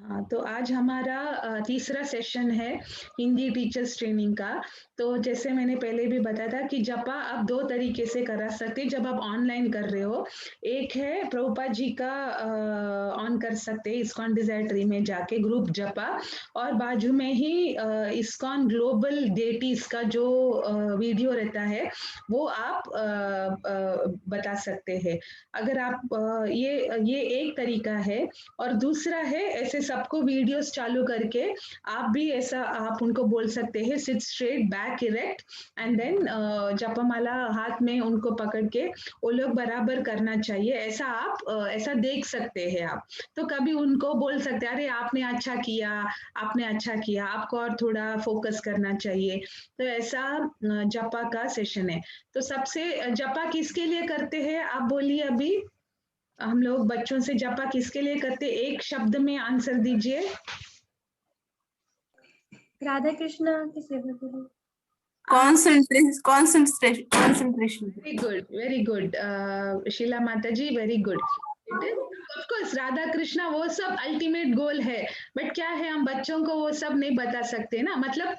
हाँ, तो आज हमारा तीसरा सेशन है हिंदी टीचर्स ट्रेनिंग का। तो जैसे मैंने पहले भी बताया था कि जपा आप 2 तरीके से करा सकते हैं जब आप ऑनलाइन कर रहे हो। एक है प्रभुपाद जी का ऑन कर सकते हैं इस्कॉन डिज़ायर ट्री में जाके ग्रुप जपा, और बाजू में ही इस्कॉन ग्लोबल डेटीज़ का जो वीडियो रहता है वो आप बता सकते हैं। अगर आप ये एक तरीका है। और दूसरा है ऐसे सबको वीडियोस चालू करके आप भी ऐसा आप उनको बोल सकते हैं sit straight back erect and then जपमाला हाथ में उनको पकड़ के वो लोग बराबर करना चाहिए, ऐसा आप ऐसा देख सकते हैं आप। तो कभी उनको बोल सकते हैं अरे आपने अच्छा किया, आपने अच्छा किया, आपको और थोड़ा फोकस करना चाहिए। तो ऐसा जपा का सेशन है। तो सबसे जपा किसके लिए करते हैं आप बोलिए अभी? हम लोग बच्चों से जपा किसके लिए करते, एक शब्द में आंसर दीजिए। राधा कृष्ण की सेवा के लिए। Concentration. वेरी गुड शीला माता ji, very good. It is of course Radha Krishna वो सब अल्टीमेट गोल है, बट क्या है हम बच्चों को वो सब नहीं बता सकते ना। मतलब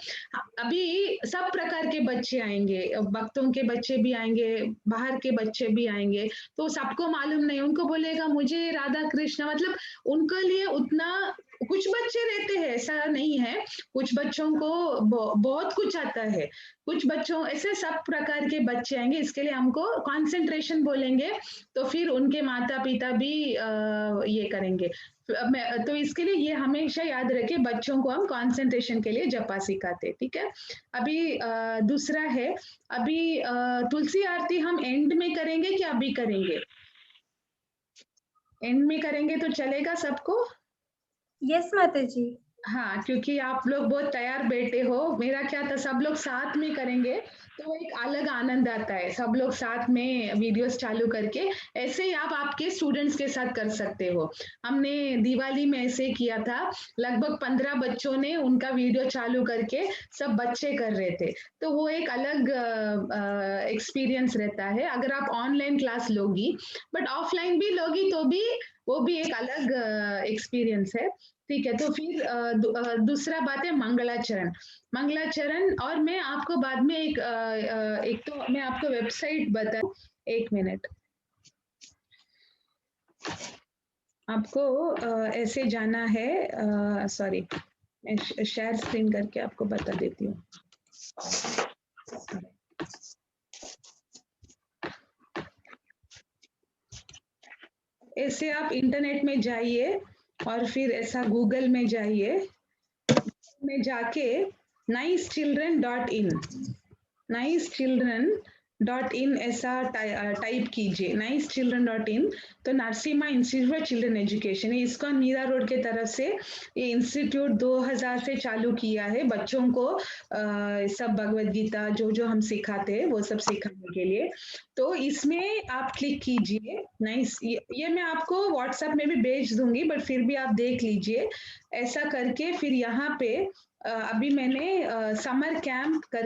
अभी सब प्रकार के बच्चे आएंगे, भक्तों के बच्चे भी आएंगे, बाहर के बच्चे भी आएंगे, तो सबको मालूम नहीं, उनको बोलेगा मुझे राधा कृष्णा, मतलब उनके लिए उतना कुछ बच्चे रहते हैं ऐसा नहीं है, कुछ बच्चों को बहुत कुछ आता है, कुछ बच्चों ऐसे सब प्रकार के बच्चे आएंगे, इसके लिए हमको कंसंट्रेशन बोलेंगे, तो फिर उनके माता पिता भी ये करेंगे। तो इसके लिए ये हमेशा याद रखे, बच्चों को हम कंसंट्रेशन के लिए जपा सिखाते, ठीक है। अभी दूसरा है, अभी तुलसी आरती हम एंड में करेंगे कि अभी करेंगे? एंड में करेंगे तो चलेगा सबको? यस माता जी। हाँ, क्योंकि आप लोग बहुत तैयार बैठे हो। मेरा क्या था, सब लोग साथ में करेंगे तो एक अलग आनंद आता है, सब लोग साथ में वीडियोस चालू करके। ऐसे ही आप आपके स्टूडेंट्स के साथ कर सकते हो। हमने दिवाली में ऐसे किया था, लगभग 15 बच्चों ने उनका वीडियो चालू करके सब बच्चे कर रहे थे, तो वो एक अलग एक्सपीरियंस रहता है अगर आप ऑनलाइन क्लास लोगी, बट ऑफलाइन भी लोगी तो भी वो भी एक अलग एक्सपीरियंस है, ठीक है। तो फिर दूसरा बात है मंगलाचरण। मंगलाचरण, और मैं आपको बाद में एक तो मैं आपको वेबसाइट बता, एक मिनट, आपको ऐसे जाना है, सॉरी मैं शेयर स्क्रीन करके आपको बता देती हूँ। ऐसे आप इंटरनेट में जाइए और फिर ऐसा गूगल में जाइए, में जाके nicechildren.in, nicechildren.in ऐसा टाइप कीजिए, nicechildren.in। तो Narasimha institute for children education है, इसको मीरा रोड के तरफ से ये इंस्टीट्यूट 2000 से चालू किया है बच्चों को सब भगवद गीता जो जो हम सिखाते हैं वो सब सिखाने के लिए। तो इसमें आप क्लिक कीजिए, नाइस, ये मैं आपको व्हाट्सएप में भी भेज दूंगी, बट फिर भी आप देख लीजिए। ऐसा करके फिर यहाँ पे अभी मैंने समर कैंप का,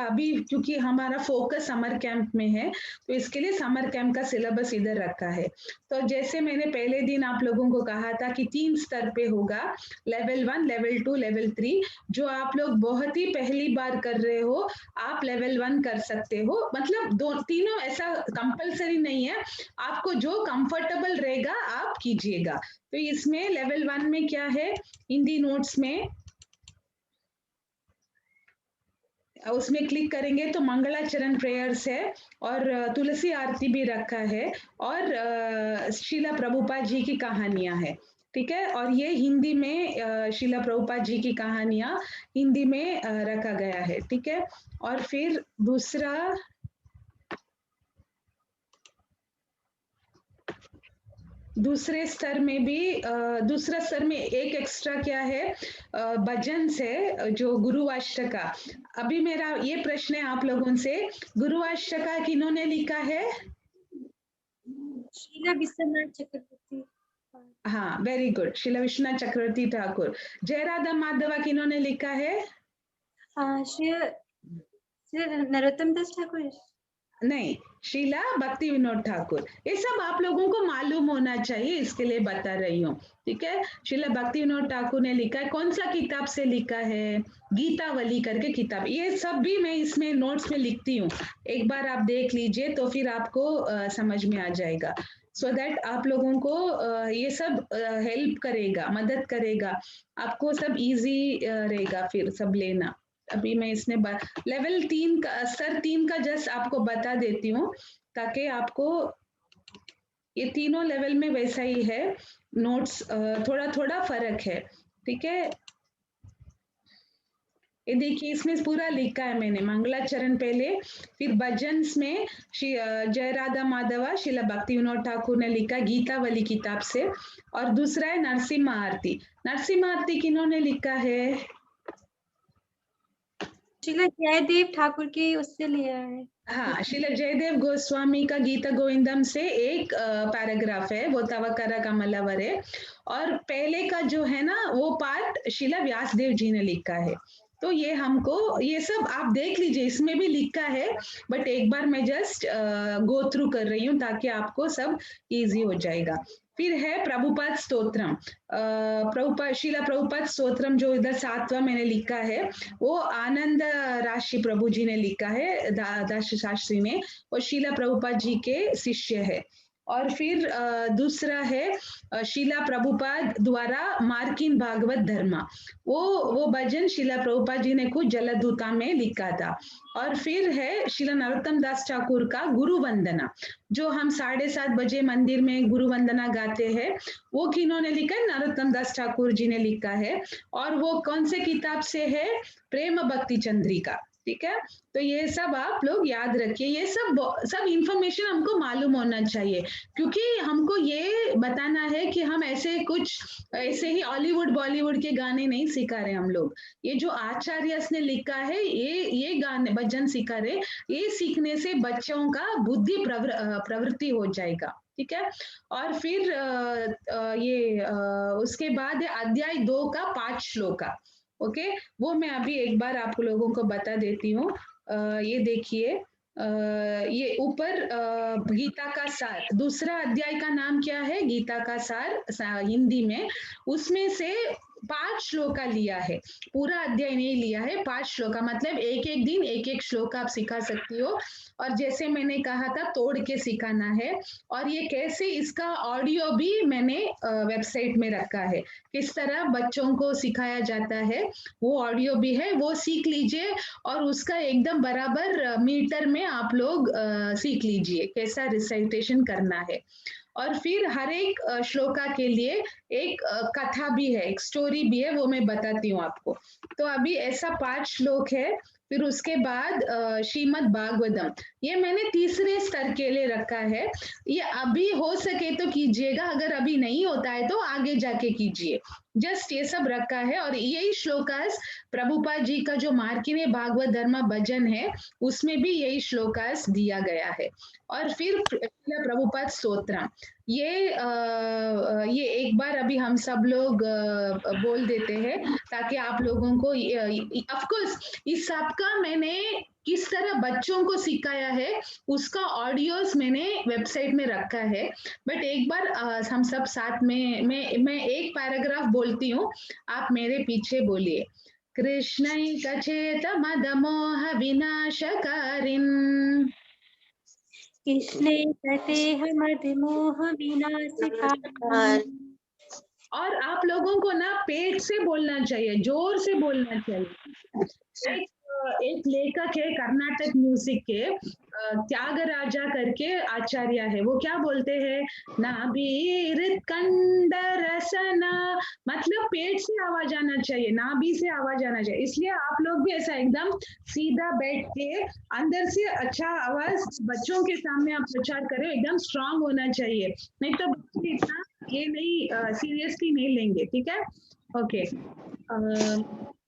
अभी क्योंकि हमारा फोकस समर कैंप में है तो इसके लिए समर कैंप का सिलेबस इधर रखा है। तो जैसे मैंने पहले दिन आप लोगों को कहा था कि 3 स्तर पे होगा, लेवल 1, लेवल 2, लेवल 3। जो आप लोग बहुत ही पहली बार कर रहे हो आप लेवल 1 कर सकते हो, मतलब तीनों ऐसा कंपलसरी नहीं है, आपको जो कंफर्टेबल रहेगा आप कीजिएगा। तो इसमें लेवल 1 में क्या है, हिंदी नोट्स में उसमें क्लिक करेंगे तो मंगलाचरण प्रेयर्स है और तुलसी आरती भी रखा है और शीला प्रभुपाद जी की कहानियां है, ठीक है। और ये हिंदी में शीला प्रभुपाद जी की कहानियां हिंदी में रखा गया है, ठीक है। और फिर दूसरे स्तर में भी दूसरा स्तर में एक एक्स्ट्रा क्या है, भजन से जो गुरुवाष्टका। अभी मेरा ये प्रश्न है आप लोगों से, गुरुवाष्टका किन्होंने लिखा है? शीला विश्वनाथ चक्रवर्ती। हाँ, वेरी गुड, शीला विश्वनाथ चक्रवर्ती ठाकुर। जय राधा माधवा किन्होंने लिखा है? श्री नरोत्तम दास ठाकुर। नहीं, शीला भक्ति विनोद ठाकुर। ये सब आप लोगों को मालूम होना चाहिए, इसके लिए बता रही हूँ। ठीक है, शीला भक्ति विनोद ठाकुर ने लिखा है, कौन सा किताब से लिखा है, गीतावली करके किताब। ये सब भी मैं इसमें नोट्स में लिखती हूँ, एक बार आप देख लीजिए तो फिर आपको समझ में आ जाएगा। सो दैट आप लोगों को ये सब हेल्प करेगा, मदद करेगा, आपको सब इजी रहेगा फिर सब लेना। अभी मैं इसमें लेवल 3 का, स्तर 3 का जस्ट आपको बता देती हूँ, ताकि आपको ये तीनों लेवल में वैसा ही है, नोट्स थोड़ा थोड़ा फर्क है। ठीक है, ये देखिए इसमें पूरा लिखा है मैंने, मंगलाचरण पहले, फिर भजन्स में जय राधा माधवा शीला भक्ति विनोद ठाकुर ने लिखा गीतावली किताब से, और दूसरा है नरसिम्हा आरती। नरसिम्हा आरती किन्होंने लिखा है? शीला जयदेव ठाकुर के उससे लिया है। हाँ, शीला जयदेव गोस्वामी का गीता गोविंदम से एक पैराग्राफ है, वो तवकरा कमलावर है, और पहले का जो है ना वो पार्ट शीला व्यासदेव जी ने लिखा है। तो ये हमको, ये सब आप देख लीजिए, इसमें भी लिखा है, बट एक बार मैं जस्ट गो थ्रू कर रही हूँ ताकि आपको सब इजी हो जाएगा। फिर है प्रभुपाद स्तोत्रम, प्रभुपाद शीला प्रभुपाद स्तोत्रम जो इधर 7वां मैंने लिखा है, वो आनंद राशि प्रभु जी ने लिखा है, दास शास्त्री ने, वो शीला प्रभुपाद जी के शिष्य है। और फिर दूसरा है शीला प्रभुपाद द्वारा मार्किन भागवत धर्मा, वो भजन शीला प्रभुपाद जी ने खुद जलदूता में लिखा था। और फिर है शीला नरोत्तम दास ठाकुर का गुरु वंदना, जो हम 7:30 बजे मंदिर में गुरु वंदना गाते हैं, वो किन्होंने लिखा है? नरोत्तम दास ठाकुर जी ने लिखा है। और वो कौन से किताब से है? प्रेम भक्ति चंद्रिका। ठीक है, तो ये सब आप लोग याद रखिए, ये सब इंफॉर्मेशन हमको मालूम होना चाहिए, क्योंकि हमको ये बताना है कि हम ऐसे ही हॉलीवुड बॉलीवुड के गाने नहीं सिखा रहे हम लोग। ये जो आचार्य ने लिखा है, ये गाने भजन सिखा रहे, ये सीखने से बच्चों का बुद्धि प्रवृत्ति हो जाएगा। ठीक है, और फिर उसके बाद अध्याय 2 का 5 श्लोका। ओके, वो मैं अभी एक बार आप लोगों को बता देती हूँ। ये देखिए, ये ऊपर गीता का सार, दूसरा अध्याय का नाम क्या है? गीता का सार हिंदी में, उसमें से 5 श्लोका लिया है, पूरा अध्याय नहीं लिया है, 5 श्लोका, मतलब एक एक दिन एक एक श्लोक आप सिखा सकती हो। और जैसे मैंने कहा था, तोड़ के सिखाना है। और ये कैसे, इसका ऑडियो भी मैंने वेबसाइट में रखा है, किस तरह बच्चों को सिखाया जाता है, वो ऑडियो भी है, वो सीख लीजिए, और उसका एकदम बराबर मीटर में आप लोग सीख लीजिए कैसा रिसाइटेशन करना है। और फिर हर एक श्लोका के लिए एक कथा भी है, एक स्टोरी भी है, वो मैं बताती हूँ आपको। तो अभी ऐसा 5 श्लोक है। फिर उसके बाद श्रीमद् भागवतम, ये मैंने तीसरे स्तर के लिए रखा है। ये अभी हो सके तो कीजिएगा, अगर अभी नहीं होता है तो आगे जाके कीजिए। जस्ट ये सब रखा है, और यही श्लोकास प्रभुपाद जी का जो मार्किने भागवत धर्म भजन है, उसमें भी यही श्लोकास दिया गया है। और फिर प्रभुपाद स्तोत्रम, ये एक बार अभी हम सब लोग बोल देते हैं, ताकि आप लोगों को, ऑफ कोर्स इस सब का मैंने किस तरह बच्चों को सिखाया है, उसका ऑडियोस मैंने वेबसाइट में रखा है। बट एक बार हम सब साथ में, मैं एक पैराग्राफ बोलती हूँ, आप मेरे पीछे बोलिए। कृष्णैकचेत मदमोह विनाशकारिन्, कृष्णे कटेह मदमोह विनाशकारिन्। और आप लोगों को ना पेट से बोलना चाहिए, जोर से बोलना चाहिए। एक लेखक है कर्नाटक म्यूजिक के, त्यागराजा करके आचार्य है, वो क्या बोलते हैं? नाभि कंड रसना, मतलब पेट से आवाज आना चाहिए, नाभि से आवाज आना चाहिए। इसलिए आप लोग भी ऐसा एकदम सीधा बैठ के अंदर से अच्छा आवाज बच्चों के सामने आप प्रचार करें, एकदम स्ट्रांग होना चाहिए, नहीं तो बच्चे इतना ये नहीं सीरियसली नहीं लेंगे। ठीक है, ओके।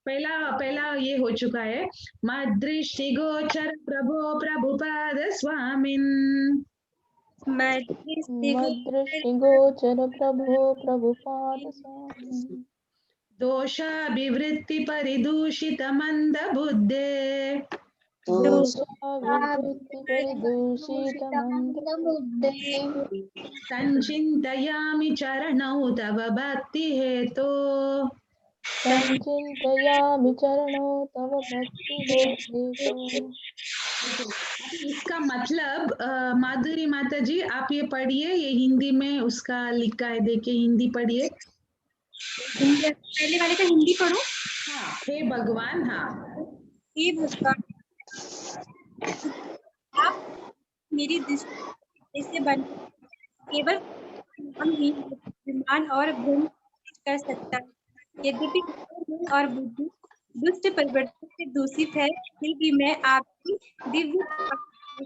पहला ये हो चुका है। मदृष्टि गोचर प्रभो प्रभुपाद स्वामिन्, मदृष्टिगोचर प्रभो प्रभुपाद स्वामिन्, दोषाभिवृत्ति परिदूषित मंद बुद्धे, दोषाविवृत्ति परिदूषितमन्त्रमुग्धे संचिन्तयामि चरणौ तव भक्ति हेतो। संचिन्तयामि चरणौ तव भक्ति हेतो। इसका मतलब माधुरी माता जी आप ये पढ़िए, ये हिंदी में उसका लिखा है, देखिए हिंदी पढ़िए। पहले वाले का हिंदी पढ़ो। हाँ, हे भगवान। हाँ, हे भगवान, आप मेरी दृष्टि से बन केवल विमान और भ्रम कर सकता है। यद्यपि मन और बुद्धि दुष्ट परिवर्तन से दूषित है, फिर भी मैं आपकी दिव्य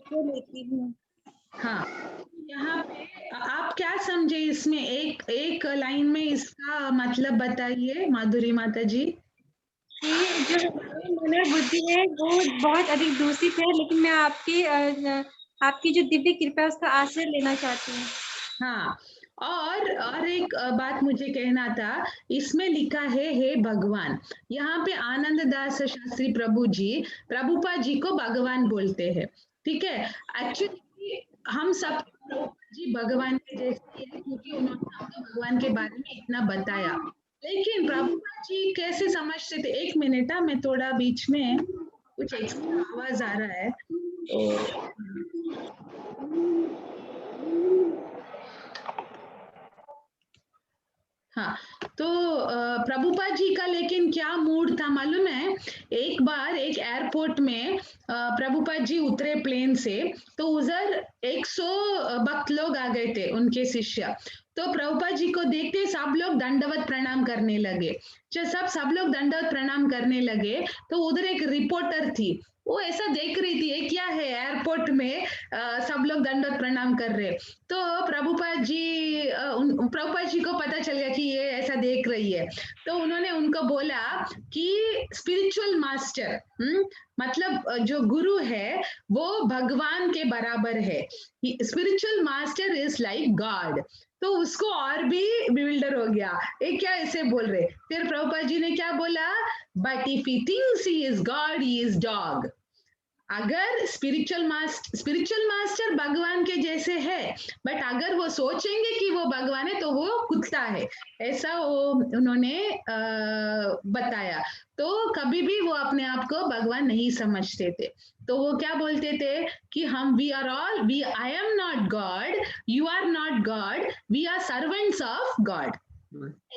को लेती हूँ। हाँ, यहाँ पे आप क्या समझे इसमें? एक लाइन में इसका मतलब बताइए माधुरी माता जी। कि जो हमारे मन और बुद्धि है वो बहुत अधिक दूषित है, लेकिन मैं आपकी जो दिव्य कृपा है उसका आश्रय लेना चाहती हूँ। हाँ, और एक बात मुझे कहना था, इसमें लिखा है हे भगवान। यहाँ पे आनंद दास शास्त्री प्रभु जी, प्रभुपा जी को भगवान बोलते हैं, ठीक है। एक्चुअली हम सब प्रभुपा जी भगवान के जैसे हैं, क्योंकि उन्होंने हमको भगवान के बारे में इतना बताया। लेकिन प्रभुपा जी कैसे समझते थे? एक मिनट, मैं थोड़ा बीच में कुछ एक्स्ट्रा आवाज आ रहा है तो हाँ, तो प्रभुपा जी का लेकिन क्या मूड था मालूम है? एक बार एक एयरपोर्ट में प्रभुपा जी उतरे प्लेन से, तो उधर 100 भक्त लोग आ गए थे, उनके शिष्य। तो प्रभुपा जी को देखते सब लोग दंडवत प्रणाम करने लगे। जब सब लोग दंडवत प्रणाम करने लगे, तो उधर एक रिपोर्टर थी, वो ऐसा देख रही थी, ये क्या है एयरपोर्ट में सब लोग दंडवत प्रणाम कर रहे। तो प्रभुपाद जी को पता चल गया कि ये ऐसा देख रही है, तो उन्होंने उनको बोला कि स्पिरिचुअल मास्टर, मतलब जो गुरु है वो भगवान के बराबर है। Spiritual master is like God. तो उसको और भी बिल्डर हो गया, ये क्या ऐसे बोल रहे? फिर प्रभुपाद जी ने क्या बोला? But if he thinks he is God, he is dog. अगर स्पिरिचुअल मास्टर भगवान के जैसे है, बट अगर वो सोचेंगे कि वो भगवान है तो वो कुत्ता है, ऐसा वो उन्होंने बताया। तो कभी भी वो अपने आप को भगवान नहीं समझते थे। तो वो क्या बोलते थे कि I am not God, you are not God, we are servants of God.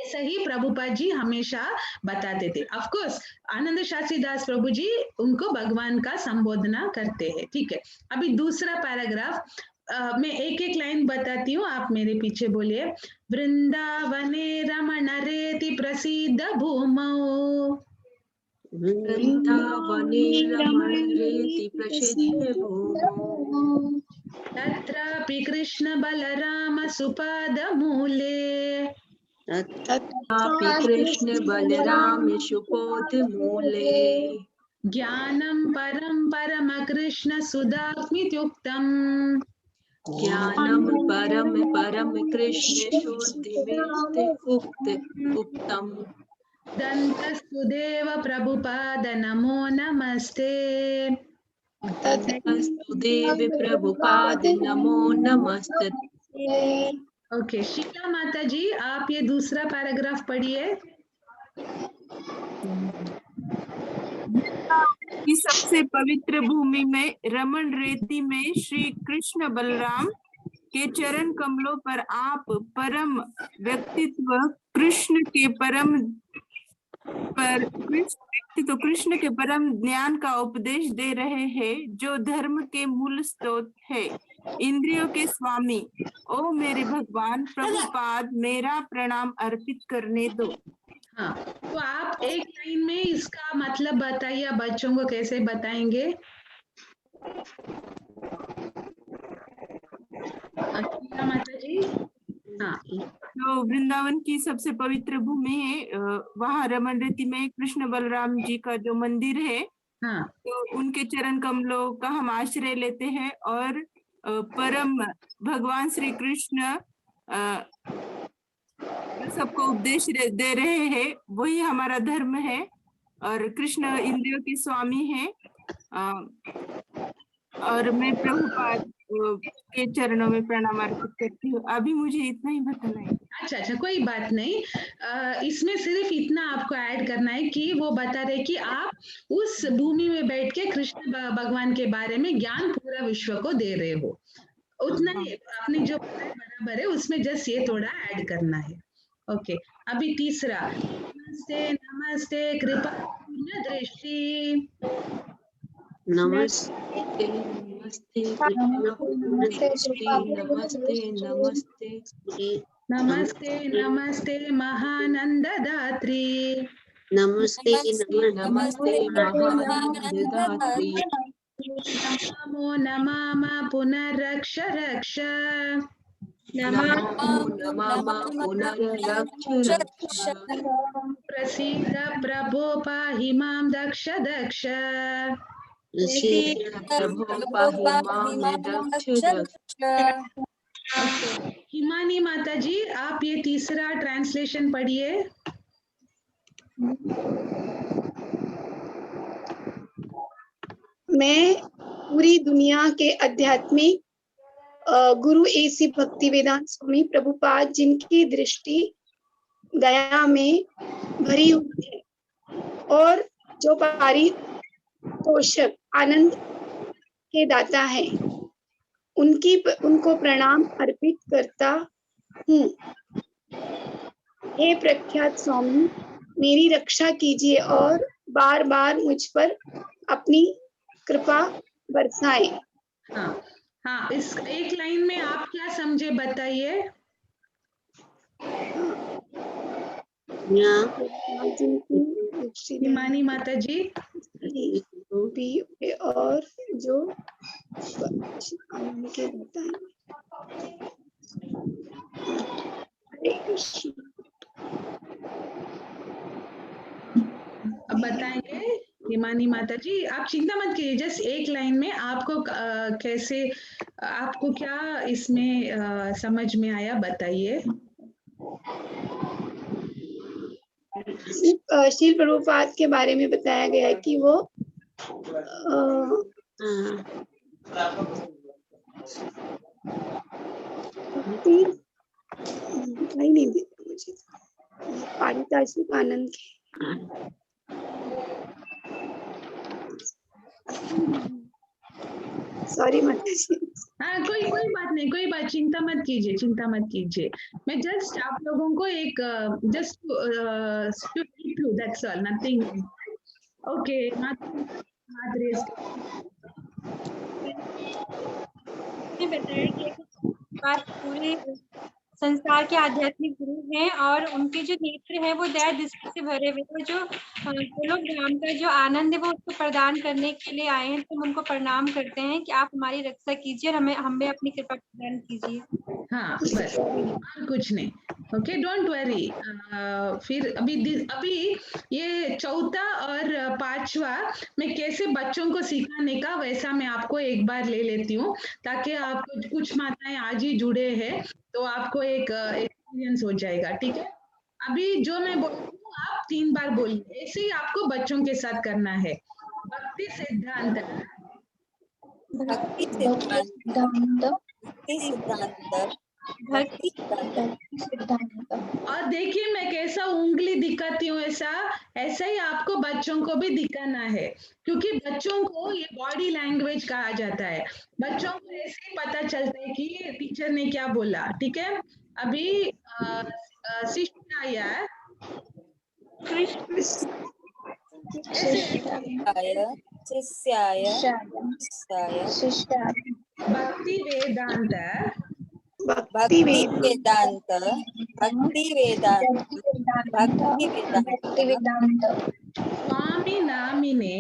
ऐसा ही प्रभुपाद जी हमेशा बताते थे। ऑफ कोर्स आनंद शास्त्री दास प्रभु जी उनको भगवान का संबोधना करते हैं, ठीक है। अभी दूसरा पैराग्राफ, मैं एक एक लाइन बताती हूँ, आप मेरे पीछे बोलिए। वृंदावने रमण रेति प्रसिद्ध भूमौ, वृंदावने रमण रेति प्रसिद्ध भूमौ, तत्रापि कृष्ण बलराम सुपाद मूले, तत्रापि कृष्ण बलराम सुपोध मूले, ज्ञानं परं परम कृष्ण सुधात्मित्युक्तम्, ज्ञानं परम परम कृष्ण शुद्धिमिति उक्तम्। दन्तस्तुदेव प्रभुपाद नमो नमस्ते। दन्तस्तुदेव प्रभुपाद नमो नमस्ते। ओके, शीला माता जी आप ये दूसरा पैराग्राफ पढ़िए। की सबसे पवित्र भूमि में रमण रेती में श्री कृष्ण बलराम के चरण कमलों पर आप परम व्यक्तित्व कृष्ण के परम ज्ञान का उपदेश दे रहे हैं, जो धर्म के मूल स्रोत है, इंद्रियों के स्वामी। ओ मेरे भगवान प्रभुपाद, मेरा प्रणाम अर्पित करने दो। हाँ, तो आप एक लाइन में इसका मतलब बताइए, बच्चों को कैसे बताएंगे? शीला माता जी। हाँ, जो वृंदावन की सबसे पवित्र भूमि है, वहाँ रमण रेती में कृष्ण बलराम जी का जो मंदिर है, हाँ, तो उनके चरण कमलों का हम आश्रय लेते हैं और परम भगवान श्री कृष्ण सबको उपदेश दे रहे हैं, वही हमारा धर्म है। और कृष्ण इंद्रियों के स्वामी हैं और मैं प्रभुपाद के चरणों में प्रणाम अर्पित करती हूँ। अभी मुझे इतना ही बताना है। अच्छा, कोई बात नहीं। इसमें सिर्फ इतना आपको ऐड करना है कि वो बता रहे कि आप उस भूमि में बैठ के कृष्ण भगवान के बारे में ज्ञान पूरा विश्व को दे रहे हो। उतना ही आपने जो बताया बराबर है, उसमें जस्ट ये थोड़ा ऐड करना है। ओके, अभी तीसरा, नमस्ते नमस्ते कृपा पूर्ण दृष्टि। नमस्ते नमस्ते कृपा पूर्ण दृष्टि। नमस्ते नमस्ते नमस्ते नमस्ते महानंद दात्री। नमस्ते नमस्ते महानंददात्री। नमो नमः पुनरक्ष रक्ष। नमो नमः पुनररक्ष रक्ष। प्रसीद प्रभो पाहि मां दक्ष दक्ष। प्रसीद प्रभो पाहि मां दक्ष दक्ष। हिमानी माता जी, आप ये तीसरा ट्रांसलेशन पढ़िए। मैं पूरी दुनिया के आध्यात्मिक गुरु एसी भक्ति वेदांत स्वामी प्रभुपाद, जिनकी दृष्टि दया में भरी हुई है और जो पारितोषिक आनंद के दाता है, उनको प्रणाम अर्पित करता हूँ। हे प्रख्यात स्वामी, मेरी रक्षा कीजिए और बार बार मुझ पर अपनी कृपा बरसाएं। हाँ, इस एक लाइन में आप क्या समझे बताइए। हिमानी माता जी, और जो आनंद के दाता है। हरे कृष्ण। अब बताएंगे हिमानी माता जी, आप चिंता मत कीजिए, जस्ट एक लाइन में आपको कैसे, आपको क्या इसमें समझ में आया बताइए। श्रील प्रभुपाद के बारे में बताया गया है कि वो नहीं देता मुझे पारितोषिक आनंद के। सॉरी माता जी। हाँ, कोई बात नहीं, कोई बात, चिंता मत कीजिए। मैं जस्ट आप लोगों को एक just to that's all, nothing. Okay, हाथ रेज। बताया कि बात पूरे संसार के आध्यात्मिक गुरु हैं और उनके जो नेत्र है वो दया दृष्टि से भरे हुए हैं। जो गोलोक धाम का जो आनंद है वो उसको प्रदान करने के लिए आए हैं। तो हम उनको प्रणाम करते हैं कि आप हमारी रक्षा कीजिए और हमें अपनी कृपा प्रदान कीजिए। हाँ, बस और कुछ नहीं। Okay, don't worry. फिर अभी ये चौथा और पांचवा मैं कैसे बच्चों को सिखाने का, वैसा मैं आपको एक बार ले लेती हूँ, ताकि आपको, कुछ माताएं आज ही जुड़े हैं तो आपको एक एक्सपीरियंस हो जाएगा। ठीक है, अभी जो मैं बोलती हूँ आप 3 बार बोलिए, ऐसे ही आपको बच्चों के साथ करना है। भक्ति सिद्धांत, भक्ति सिद्धांत, भक्ति सिद्धांत। और देखिए मैं कैसा उंगली दिखाती हूँ, ऐसा ही आपको बच्चों को भी दिखाना है, क्योंकि बच्चों को ये बॉडी लैंग्वेज कहा जाता है। बच्चों को ऐसे ही पता चलता है कि टीचर ने क्या बोला। ठीक है, अभी शिष्टाय भक्ति वेदांत स्वामी नामिने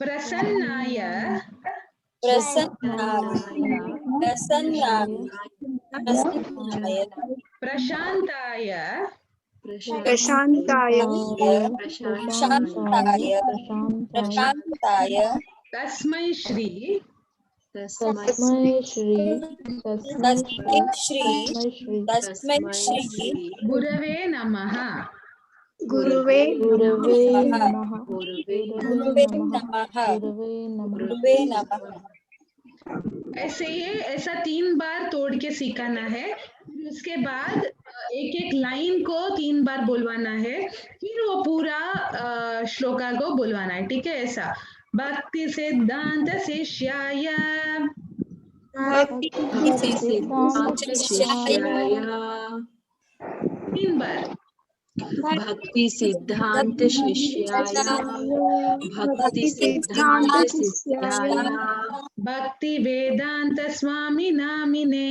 प्रसन्नाय प्रशांताय तस्मै श्री तस्मै श्री गुरवे नमः। गुरुवे गुरवे नमः। नमः। गुरवे नमः। ऐसे ही ऐसा 3 बार तोड़ के सिखाना है। फिर उसके बाद एक एक लाइन को 3 बार बोलवाना है, फिर वो पूरा श्लोका को बोलवाना है, ठीक है? ऐसा भक्ति सिद्धांत शिष्याय, भक्ति सिद्धांत शिष्याय 3 बार। भक्ति सिद्धांत शिष्याय भक्ति सिद्धांत शिष्याय भक्ति वेदांत स्वामी नामिने,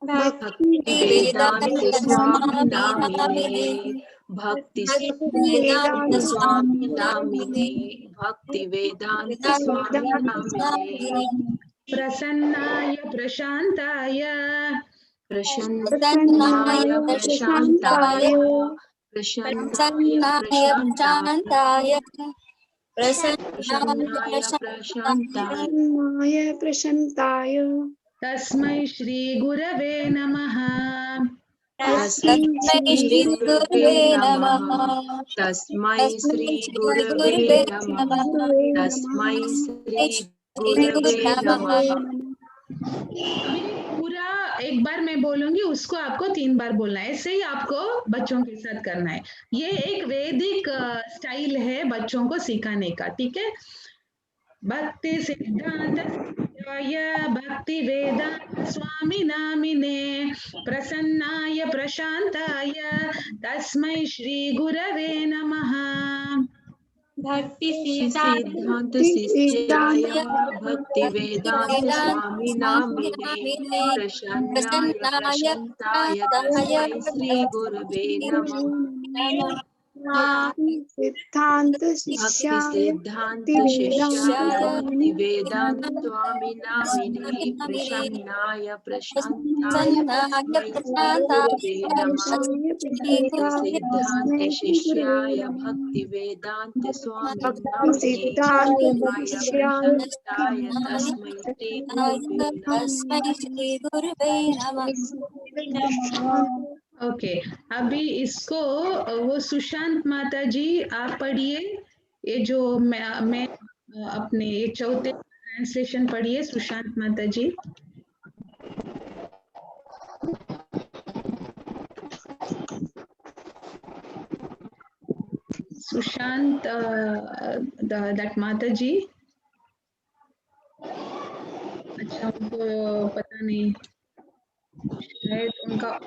भक्ति वेदांत स्वामी नामिने भक्ति वेदांत स्वामी नामिने भक्ति वेदांत स्वामी नामिने प्रसन्नाय प्रशांताय, प्रसन्नाय प्रशांताय प्रसन्नाय प्रशांताय प्रसन्नाय प्रशांताय प्रशांताय तस्मै श्री गुरवे नमः। तस्मै श्री गुरवे नमः तस्मै श्री गुरवे नमः तस्मै श्री गुरवे नमः। अभी पूरा एक बार मैं बोलूंगी, उसको आपको 3 बार बोलना है। ऐसे ही आपको बच्चों के साथ करना है। ये एक वैदिक स्टाइल है बच्चों को सिखाने का, ठीक है? भक्ति सिद्धांत शिष्याय भक्ति वेदांत स्वामी नामिने प्रसन्नाय प्रशांताय तस्मै श्री गुरवे नमः। भक्ति सिद्धांत शिष्याय भक्ति वेदांत स्वामी नामिने प्रसन्नाय प्रशांताय तस्मै श्री गुरवे नमः। सिद्धांत भक्ति सिद्धांत शिष्याय भक्ति वेदांत स्वामी नामिने प्रसन्नाय प्रशांताय तस्मै श्री गुरवे नमः। सिद्धांत शिष्याय भक्ति वेदांत स्वामी नामिने प्रसन्नाय तस्मै श्री गुरवे नमः। ओके, अभी इसको वो सुशांत माता जी आप पढ़िए। ये जो मैं अपने ये चौथे ट्रांसलेशन पढ़िए सुशांत माता जी। सुशांत दैट माता जी। अच्छा, उनको पता नहीं, शायद उनका।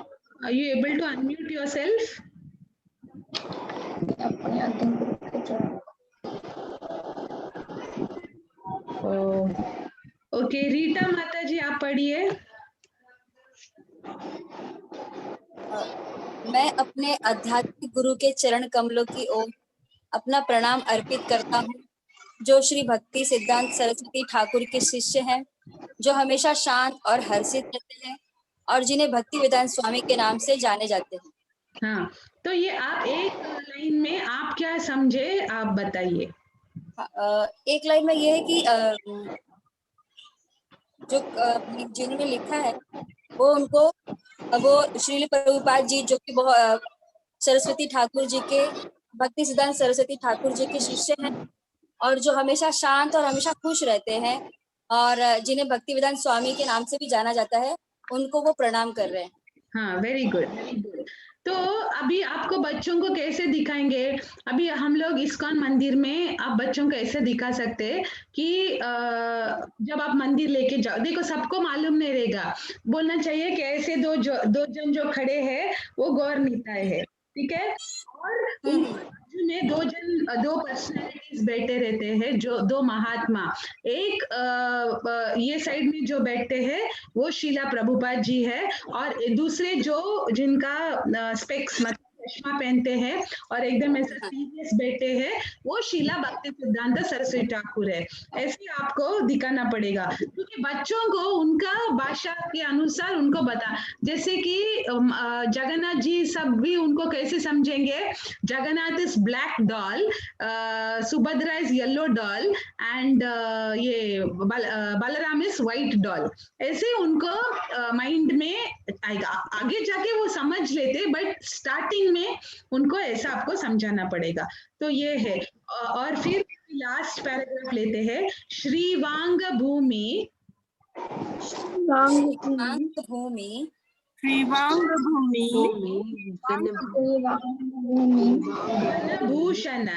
Are you able to unmute yourself? अपने अध्ययन ग्रुप के जो ओके, रीटा माता जी आप पढ़िए। मैं अपने आध्यात्मिक गुरु के चरण कमलों की ओर अपना प्रणाम अर्पित करता हूँ, जो श्री भक्ति सिद्धांत सरस्वती ठाकुर के शिष्य हैं, जो हमेशा शांत और हर्षित रहते हैं और जिन्हें भक्ति वेदांत स्वामी के नाम से जाने जाते हैं। हाँ, तो ये आप एक लाइन में आप क्या समझे, आप बताइए। एक लाइन में ये है कि जो जिन्होंने लिखा है वो श्रील प्रभुपाद जी, जो कि सरस्वती ठाकुर जी के भक्ति सिद्धांत सरस्वती ठाकुर जी के शिष्य हैं और जो हमेशा शांत और हमेशा खुश रहते हैं और जिन्हें भक्ति वेदांत स्वामी के नाम से भी जाना जाता है, उनको वो प्रणाम कर रहे हैं। हाँ, वेरी गुड, वेरी गुड। तो अभी आपको बच्चों को कैसे दिखाएंगे? अभी हम लोग इस्कॉन मंदिर में आप बच्चों को ऐसे दिखा सकते हैं कि जब आप मंदिर लेके जाओ, देखो सबको मालूम नहीं रहेगा, बोलना चाहिए कि ऐसे दो जन जो खड़े हैं वो गौर निताय है, ठीक है? और में दो पर्सनैलिटीज बैठे रहते हैं, जो 2 महात्मा। एक ये साइड में जो बैठते हैं वो शीला प्रभुपाद जी है, और दूसरे जो जिनका स्पेक्स मतलब चश्मा पहनते हैं और एकदम ऐसा सीरियस बैठे हैं, वो शीला भक्ति सिद्धांत सरस्वती ठाकुर है। ऐसे आपको दिखाना पड़ेगा, क्योंकि बच्चों को उनका भाषा के अनुसार उनको बता, जैसे कि जगन्नाथ जी सब भी उनको कैसे समझेंगे, Jagannath is black doll, Subhadra is yellow doll and ये बलराम इज व्हाइट डॉल, ऐसे उनको माइंड में आएगा। आगे जाके वो समझ लेते, बट स्टार्टिंग में उनको ऐसा आपको समझाना पड़ेगा। तो ये है। और फिर लास्ट पैराग्राफ लेते हैं। श्रीवांग भूमि, भूमि श्रीवांग भूमि भूषण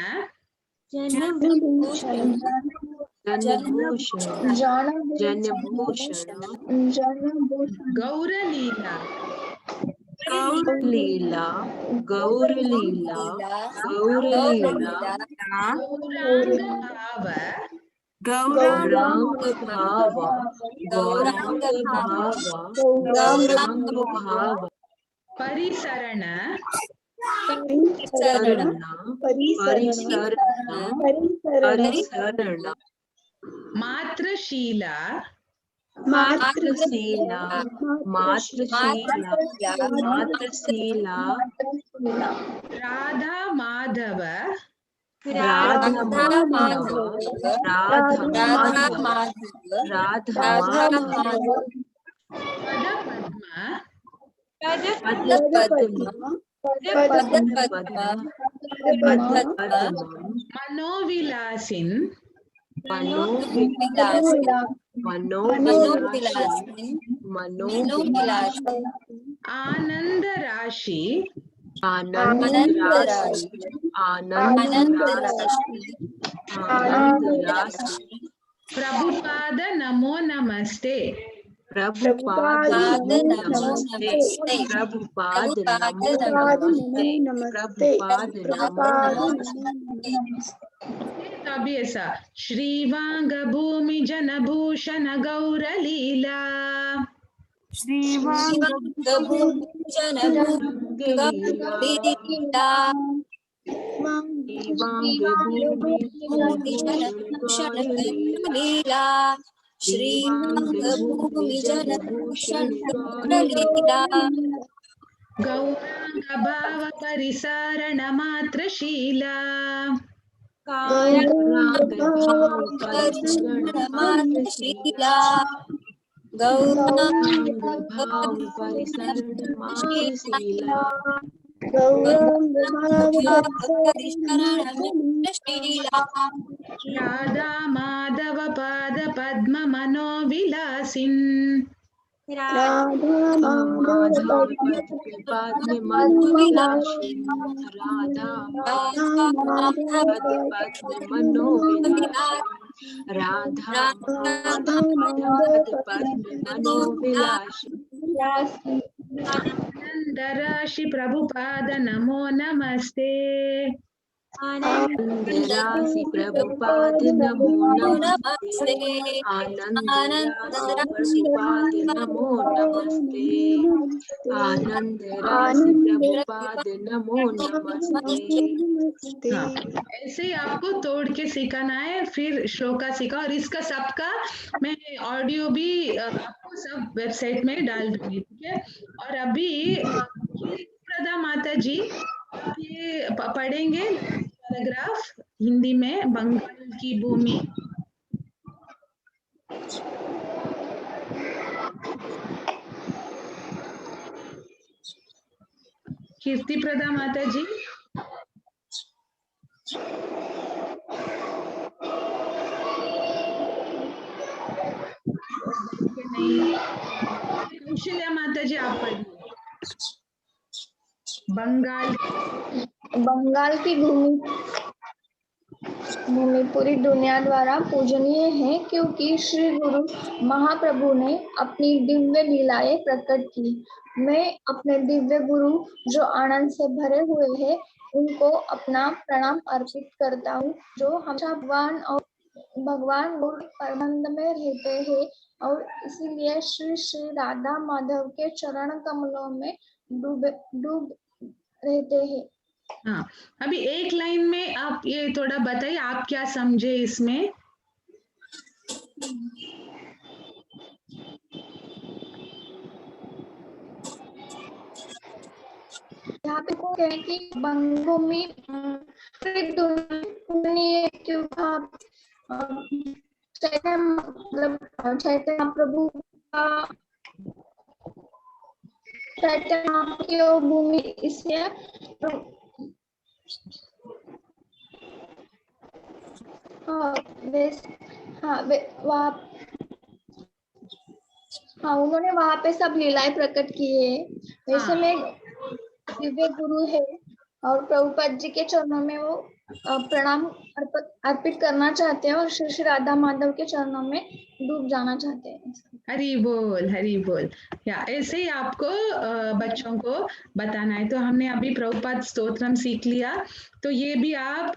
गौरलीला गौरलीला गौरलीला गौरांग भाव गौरांग भाव गौरांग भाव परिसरण परिसरण मातृशीला मातृशीला राधा माधव मनोविलासिन आनंद राशि प्रभुपाद नमो नमस्ते प्रभुपाद नमस्ते प्रभुपाद अभी ऐसा श्रीवांग भूमि जन भूषण गौरलीला श्रीवांग गौरांग भाव परिसारण मातृशीला राधा माधव पाद पद्म मनोविलासिन आनंद राशि प्रभुपाद नमो नमस्ते आनंद राशि प्रभुपाद नमो नमस्ते आनंद राशि प्रभुपाद नमो नमस्ते आनंद राशि प्रभुपाद नमो नमस्ते। हाँ, ऐसे ही आपको तोड़ के सिखाना है, फिर श्लोका सीखा। और इसका सबका मैं ऑडियो भी आपको सब वेबसाइट में डाल दूंगी, ठीक है। और अभी प्रदा माता जी ये पढ़ेंगे पैराग्राफ हिंदी में, बंगाल की भूमि। कीर्ति प्रदा माता जी। कौशल्या माता जी आप पढ़िए। बंगाल की भूमि पूरी दुनिया द्वारा पूजनीय है, क्योंकि श्री गुरु महाप्रभु ने अपनी दिव्य लीलाएं प्रकट की। मैं अपने दिव्य गुरु जो आनंद से भरे हुए हैं, उनको अपना प्रणाम अर्पित करता हूँ, जो हमेशा भगवान गुरु परमानंद में रहते हैं, और इसीलिए श्री श्री राधा माधव के चरण कमलों में डूब रहते हैं। हाँ, अभी एक लाइन में आप ये थोड़ा बताइए, आप क्या समझे इसमें? यहाँ पे को कहें कि बंगभूमि चैतन्य मतलब चैतन्य प्रभु का चैतन्य की वो भूमि इसलिए हाँ उन्होंने वहां पे सब लीलाएं प्रकट की है। वैसे में दिव्य गुरु है और प्रभुपाद जी के चरणों में वो प्रणाम अर्पित करना चाहते हैं और श्री श्री राधा माधव के चरणों में डूब जाना चाहते हैं। हरि बोल, हरि बोल। या ऐसे ही आपको बच्चों को बताना है। तो हमने अभी प्रभुपाद स्तोत्रम सीख लिया, तो ये भी आप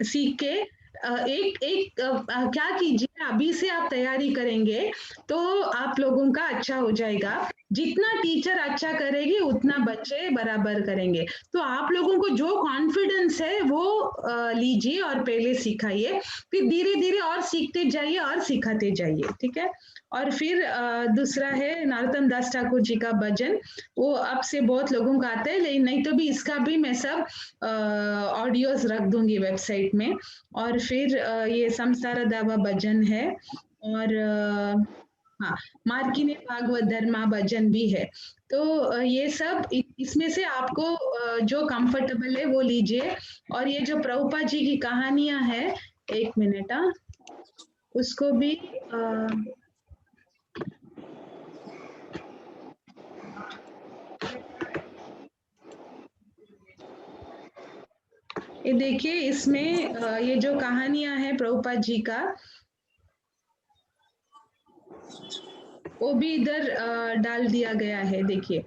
सीख के क्या कीजिए, अभी से आप तैयारी करेंगे तो आप लोगों का अच्छा हो जाएगा। जितना टीचर अच्छा करेगी उतना बच्चे बराबर करेंगे। तो आप लोगों को जो कॉन्फिडेंस है वो लीजिए और पहले सिखाइए, फिर धीरे धीरे और सीखते जाइए और सिखाते जाइए, ठीक है। और फिर दूसरा है नरोत्तम दास ठाकुर जी का भजन, वो अब से बहुत लोगों का आता है, लेकिन नहीं तो भी इसका भी मैं सब ऑडियोज रख दूंगी वेबसाइट में। और फिर ये संसार दावा भजन है, और हाँ, मार्किने भागवत धर्मा भजन भी है। तो ये सब इसमें से आपको जो कंफर्टेबल है वो लीजिए। और ये जो प्रभुपाद जी की कहानियां है, एक मिनट, उसको भी ये देखिए, इसमें ये जो कहानियां हैं प्रभुपाद जी का, वो भी इधर डाल दिया गया है, देखिए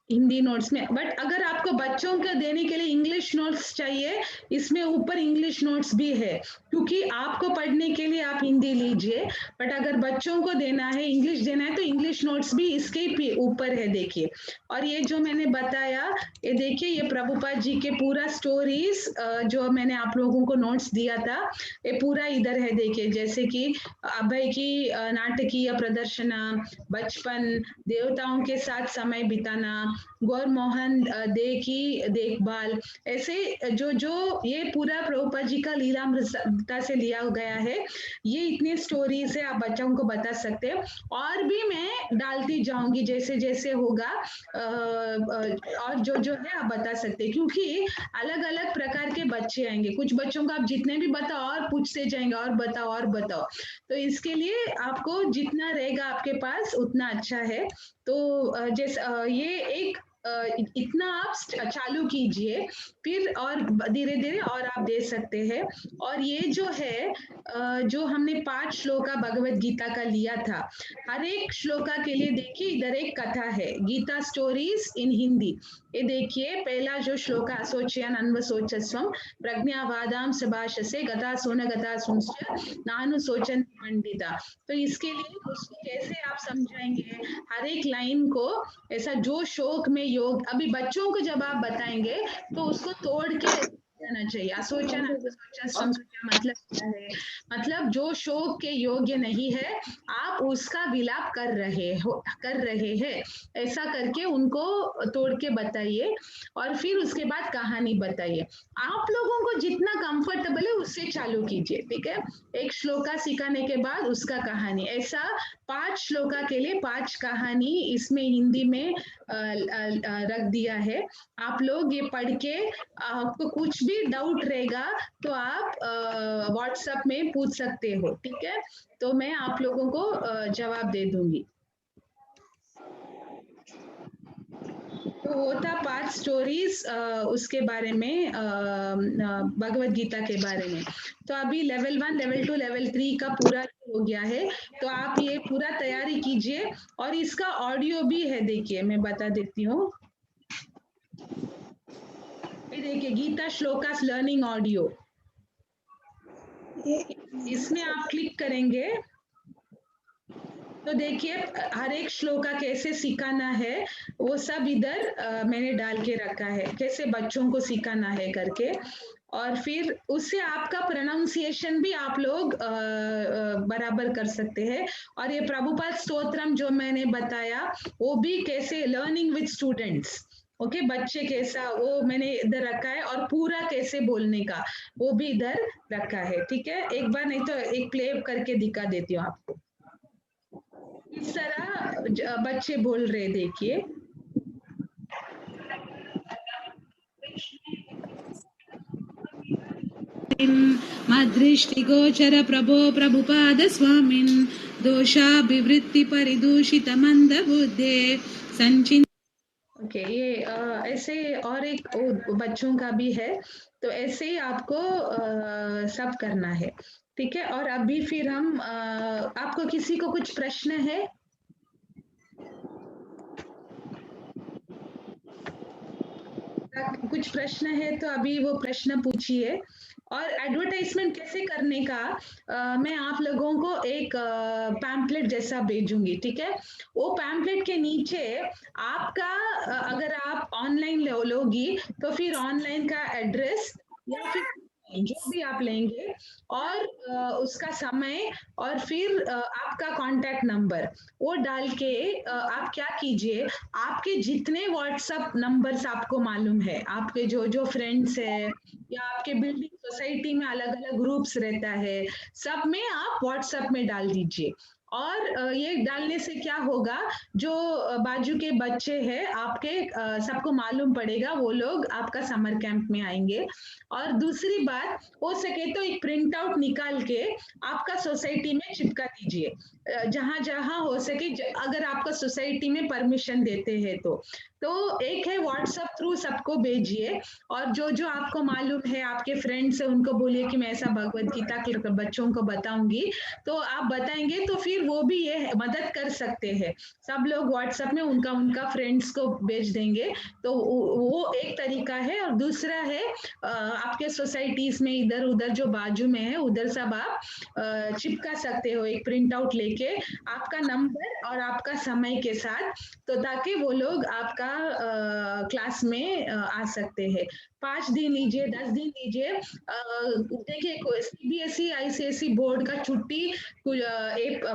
हिंदी नोट्स में। बट अगर आपको बच्चों को देने के लिए इंग्लिश नोट्स चाहिए, इसमें ऊपर इंग्लिश नोट्स भी है, क्योंकि आपको पढ़ने के लिए आप हिंदी लीजिए, बट अगर बच्चों को देना है, इंग्लिश देना है, तो इंग्लिश नोट्स भी इसके ऊपर है, देखिए। और ये जो मैंने बताया, ये देखिए, ये प्रभुपाद जी के पूरा स्टोरीज जो मैंने आप लोगों को नोट्स दिया था, ये पूरा इधर है, देखिए। जैसे कि अभय की नाटकीय प्रदर्शना, बचपन, देवताओं के साथ समय बिताना, गौर मोहन दे की देखभाल, ऐसे जो जो ये पूरा प्रभुपाद जी का लीलामृता से लिया गया है। ये इतने स्टोरीज है, आप बच्चों को बता सकते हैं। और भी मैं डालती जाऊंगी जैसे जैसे होगा, और जो जो है आप बता सकते हैं, क्योंकि अलग अलग प्रकार के बच्चे आएंगे। कुछ बच्चों को आप जितने भी बताओ और पूछते जाएंगे, और बताओ और बताओ। तो इसके लिए आपको जितना रहेगा आपके पास उतना अच्छा है। तो जैसे ये एक इतना आप चालू कीजिए, फिर और धीरे धीरे और आप दे सकते हैं। और ये जो है जो हमने 5 श्लोका भगवत गीता का लिया था, हर एक श्लोका के लिए देखिए इधर एक कथा है, गीता स्टोरीज इन हिंदी। ये देखिए, पहला जो श्लोका, असोचयन अन्वसोचस्वम प्रज्ञावादाम सभाषसे गता सोन गता सुंस्य नानु सोचन पंडिता। तो इसके लिए उसको कैसे आप समझाएंगे, हर एक लाइन को ऐसा जो शोक में योग, अभी बच्चों को जब आप बताएंगे तो उसको तोड़ के रहना चाहिए। असोचन अन्वसोचस्वम का मतलब क्या है, मतलब जो शोक के योग्य नहीं है, आप उसका विलाप कर रहे हैं, ऐसा करके उनको तोड़ के बताइए। और फिर उसके बाद कहानी बताइए। आप लोगों को जितना कंफर्टेबल है उससे चालू कीजिए, ठीक है। एक श्लोका सिखाने के बाद उसका कहानी, ऐसा 5 श्लोका के लिए 5 कहानी इसमें हिंदी में रख दिया है। आप लोग ये पढ़ के, आपको कुछ भी डाउट रहेगा तो आप व्हाट्सएप में पूछ सकते हो, ठीक है। तो मैं आप लोगों को जवाब दे दूंगी। तो वो था 5 स्टोरीज उसके बारे में, भगवत गीता के बारे में। तो अभी लेवल 1, लेवल 2, लेवल 3 का पूरा हो गया है। तो आप ये पूरा तैयारी कीजिए। और इसका ऑडियो भी है, देखिए मैं बता देती हूँ। ये देखिए, गीता श्लोकास लर्निंग ऑडियो, इसमें आप क्लिक करेंगे तो देखिए हर एक श्लोका कैसे सिखाना है वो सब इधर मैंने डाल के रखा है, कैसे बच्चों को सिखाना है करके। और फिर उससे आपका प्रोनाउंसिएशन भी आप लोग बराबर कर सकते हैं। और ये प्रभुपाद स्तोत्रम जो मैंने बताया वो भी कैसे लर्निंग विद स्टूडेंट्स, ओके बच्चे कैसा वो मैंने इधर रखा है, और पूरा कैसे बोलने का वो भी इधर रखा है। ठीक है, एक बार नहीं तो एक प्ले करके दिखा देती हूँ आपको। इस तरह बच्चे बोल रहे, देखिए। मदृष्टिगोचर प्रभो प्रभुपाद स्वामिन् दोषाभिवृत्ति परिदूषित मंद बुद्धे संचिन। ओके, ये ऐसे और एक बच्चों का भी है, तो ऐसे ही आपको सब करना है। ठीक है, और अभी फिर हम आपको किसी को कुछ प्रश्न है? कुछ प्रश्न है तो अभी वो प्रश्न पूछिए। और एडवर्टाइजमेंट कैसे करने का मैं आप लोगों को एक पैम्पलेट जैसा भेजूंगी। ठीक है, वो पैम्पलेट के नीचे आपका अगर आप ऑनलाइन लोगी तो फिर ऑनलाइन का एड्रेस या फिर जो भी आप लेंगे और उसका समय और फिर आपका कांटेक्ट नंबर वो डाल के आप क्या कीजिए, आपके जितने व्हाट्सएप नंबर्स आपको मालूम है, आपके जो जो फ्रेंड्स है या आपके बिल्डिंग सोसाइटी में अलग अलग ग्रुप्स रहता है, सब में आप व्हाट्सएप में डाल दीजिए। और ये डालने से क्या होगा, जो बाजू के बच्चे हैं आपके सबको मालूम पड़ेगा, वो लोग आपका समर कैंप में आएंगे। और दूसरी बात, हो सके तो एक प्रिंट आउट निकाल के आपका सोसाइटी में चिपका दीजिए, जहां जहां हो सके, अगर आपका सोसाइटी में परमिशन देते हैं तो एक है व्हाट्सएप थ्रू सबको भेजिए। और जो जो आपको मालूम है आपके फ्रेंड्स है उनको बोलिए कि मैं ऐसा भगवत गीता के बच्चों को बताऊंगी, तो आप बताएंगे तो फिर वो भी ये मदद कर सकते हैं। सब लोग व्हाट्सएप में उनका उनका फ्रेंड्स को भेज देंगे, तो वो एक तरीका है। और दूसरा है आपके सोसाइटीज में इधर उधर जो बाजू में है उधर सब आप चिपका सकते हो एक प्रिंट आउट लेके, आपका नंबर और आपका समय के साथ, तो ताकि वो लोग आपका क्लास में आ सकते हैं। 5 दिन लीजिए, 10 दिन लीजिए। देखिए सीबीएसई आईसीएसई बोर्ड का छुट्टी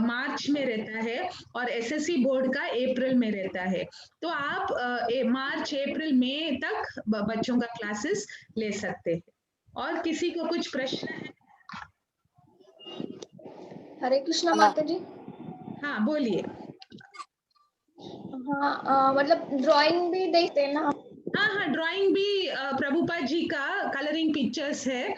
मार्च में रहता है और एसएससी बोर्ड का अप्रैल में रहता है, तो आप मार्च अप्रैल मई तक बच्चों का क्लासेस ले सकते हैं। और किसी को कुछ प्रश्न है? हरे कृष्णा माता जी। हाँ बोलिए। हाँ मतलब ड्राइंग भी देखते हैं ना? हाँ हाँ, ड्राइंग भी प्रभुपाद जी का कलरिंग पिक्चर्स है,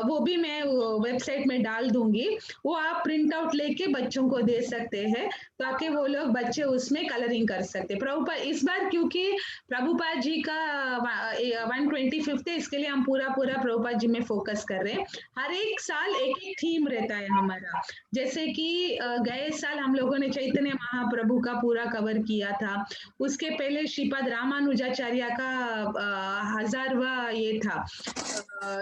वो भी मैं वेबसाइट में डाल दूंगी, वो आप प्रिंट आउट लेके बच्चों को दे सकते हैं ताकि वो लोग बच्चे उसमें कलरिंग कर सकते। प्रभुपाद इस बार क्योंकि प्रभुपाद जी का 125th है, इसके लिए हम पूरा प्रभुपाद जी में फोकस कर रहे हैं। हर एक साल एक एक थीम रहता है हमारा, जैसे कि गए साल हम लोगों ने चैतन्य महाप्रभु का पूरा कवर किया था, उसके पहले श्रीपद रामानुजाचार्य का 1000वां ये था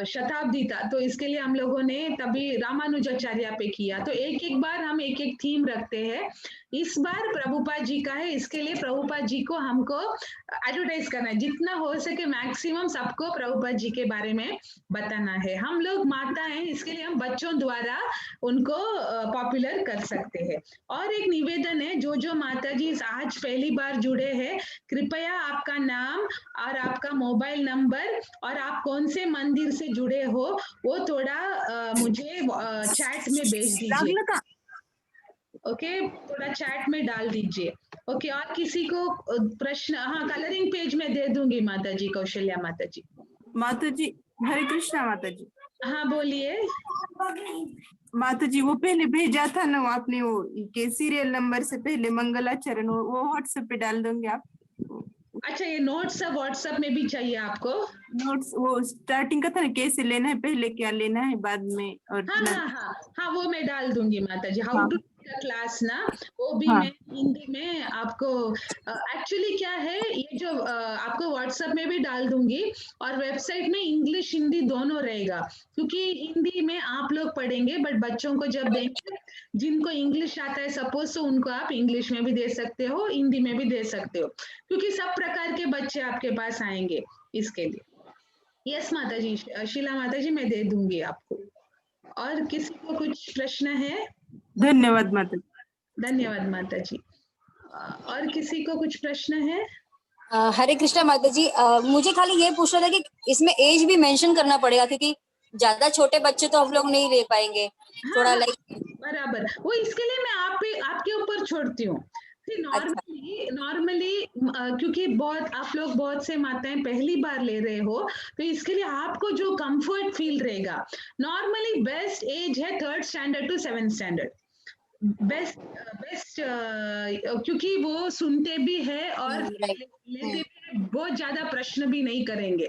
शताब्दी था, तो इसके लिए हम लोगों ने तभी रामानुजाचार्य पे किया। तो एक एक बार हम एक एक थीम रखते हैं। इस बार प्रभुपाद जी का है, इसके लिए प्रभुपाद जी को हमको एडवर्टाइज करना है, जितना हो सके मैक्सिमम सबको प्रभुपाद जी के बारे में बताना है। हम लोग माता हैं, इसके लिए हम बच्चों द्वारा उनको पॉपुलर कर सकते हैं। और एक निवेदन है, जो जो माता जी आज पहली बार जुड़े हैं, कृपया आपका नाम और आपका मोबाइल नंबर और आप कौन से मंदिर से जुड़े हो वो थोड़ा मुझे चैट में भेज दीजिए। ओके, थोड़ा चैट में डाल दीजिए। ओके, और किसी को प्रश्न? हाँ, कलरिंग पेज में दे दूंगी माता जी, कौशल्या माता जी। माता जी हरे कृष्णा माता जी। हाँ बोलिए माता जी, वो पहले भेजा था ना आपने, वो के सीरियल नंबर से पहले मंगलाचरण, वो व्हाट्सएप पे डाल दोगे आप? अच्छा, ये नोट्स व्हाट्सएप में भी चाहिए आपको? नोट्स वो स्टार्टिंग का था ना, कैसे लेना है, पहले क्या लेना है, बाद में। और हाँ हाँ हाँ हाँ, वो मैं डाल दूंगी माता जी। हाउ टू क्लास ना, वो भी हाँ। मैं हिंदी में आपको एक्चुअली क्या है, ये जो आपको व्हाट्सएप में भी डाल दूंगी और वेबसाइट में इंग्लिश हिंदी दोनों रहेगा, क्योंकि हिंदी में आप लोग पढ़ेंगे बट बच्चों को जब देंगे, जिनको इंग्लिश आता है सपोज, तो उनको आप इंग्लिश में भी दे सकते हो, हिंदी में भी दे सकते हो, क्योंकि सब प्रकार के बच्चे आपके पास आएंगे इसके लिए। यस माता जी, शीला माता जी, मैं दे दूंगी आपको। और किसी को कुछ प्रश्न है? धन्यवाद माता जी। धन्यवाद माता जी। और किसी को कुछ प्रश्न है? हरे कृष्णा माता जी, मुझे खाली ये पूछना था कि इसमें एज भी मेंशन करना पड़ेगा, क्योंकि ज्यादा छोटे बच्चे तो हम लोग नहीं ले पाएंगे, थोड़ा लाइक। बराबर, वो इसके लिए मैं आपके ऊपर छोड़ती हूँ। नॉर्मली क्योंकि आप लोग बहुत से माताएं पहली बार ले रहे हो, तो इसके लिए आपको जो कंफर्ट फील रहेगा, नॉर्मली बेस्ट एज है 3rd standard to 7th standard, best क्योंकि वो सुनते भी है और लेते भी है, बहुत ज्यादा प्रश्न भी नहीं करेंगे।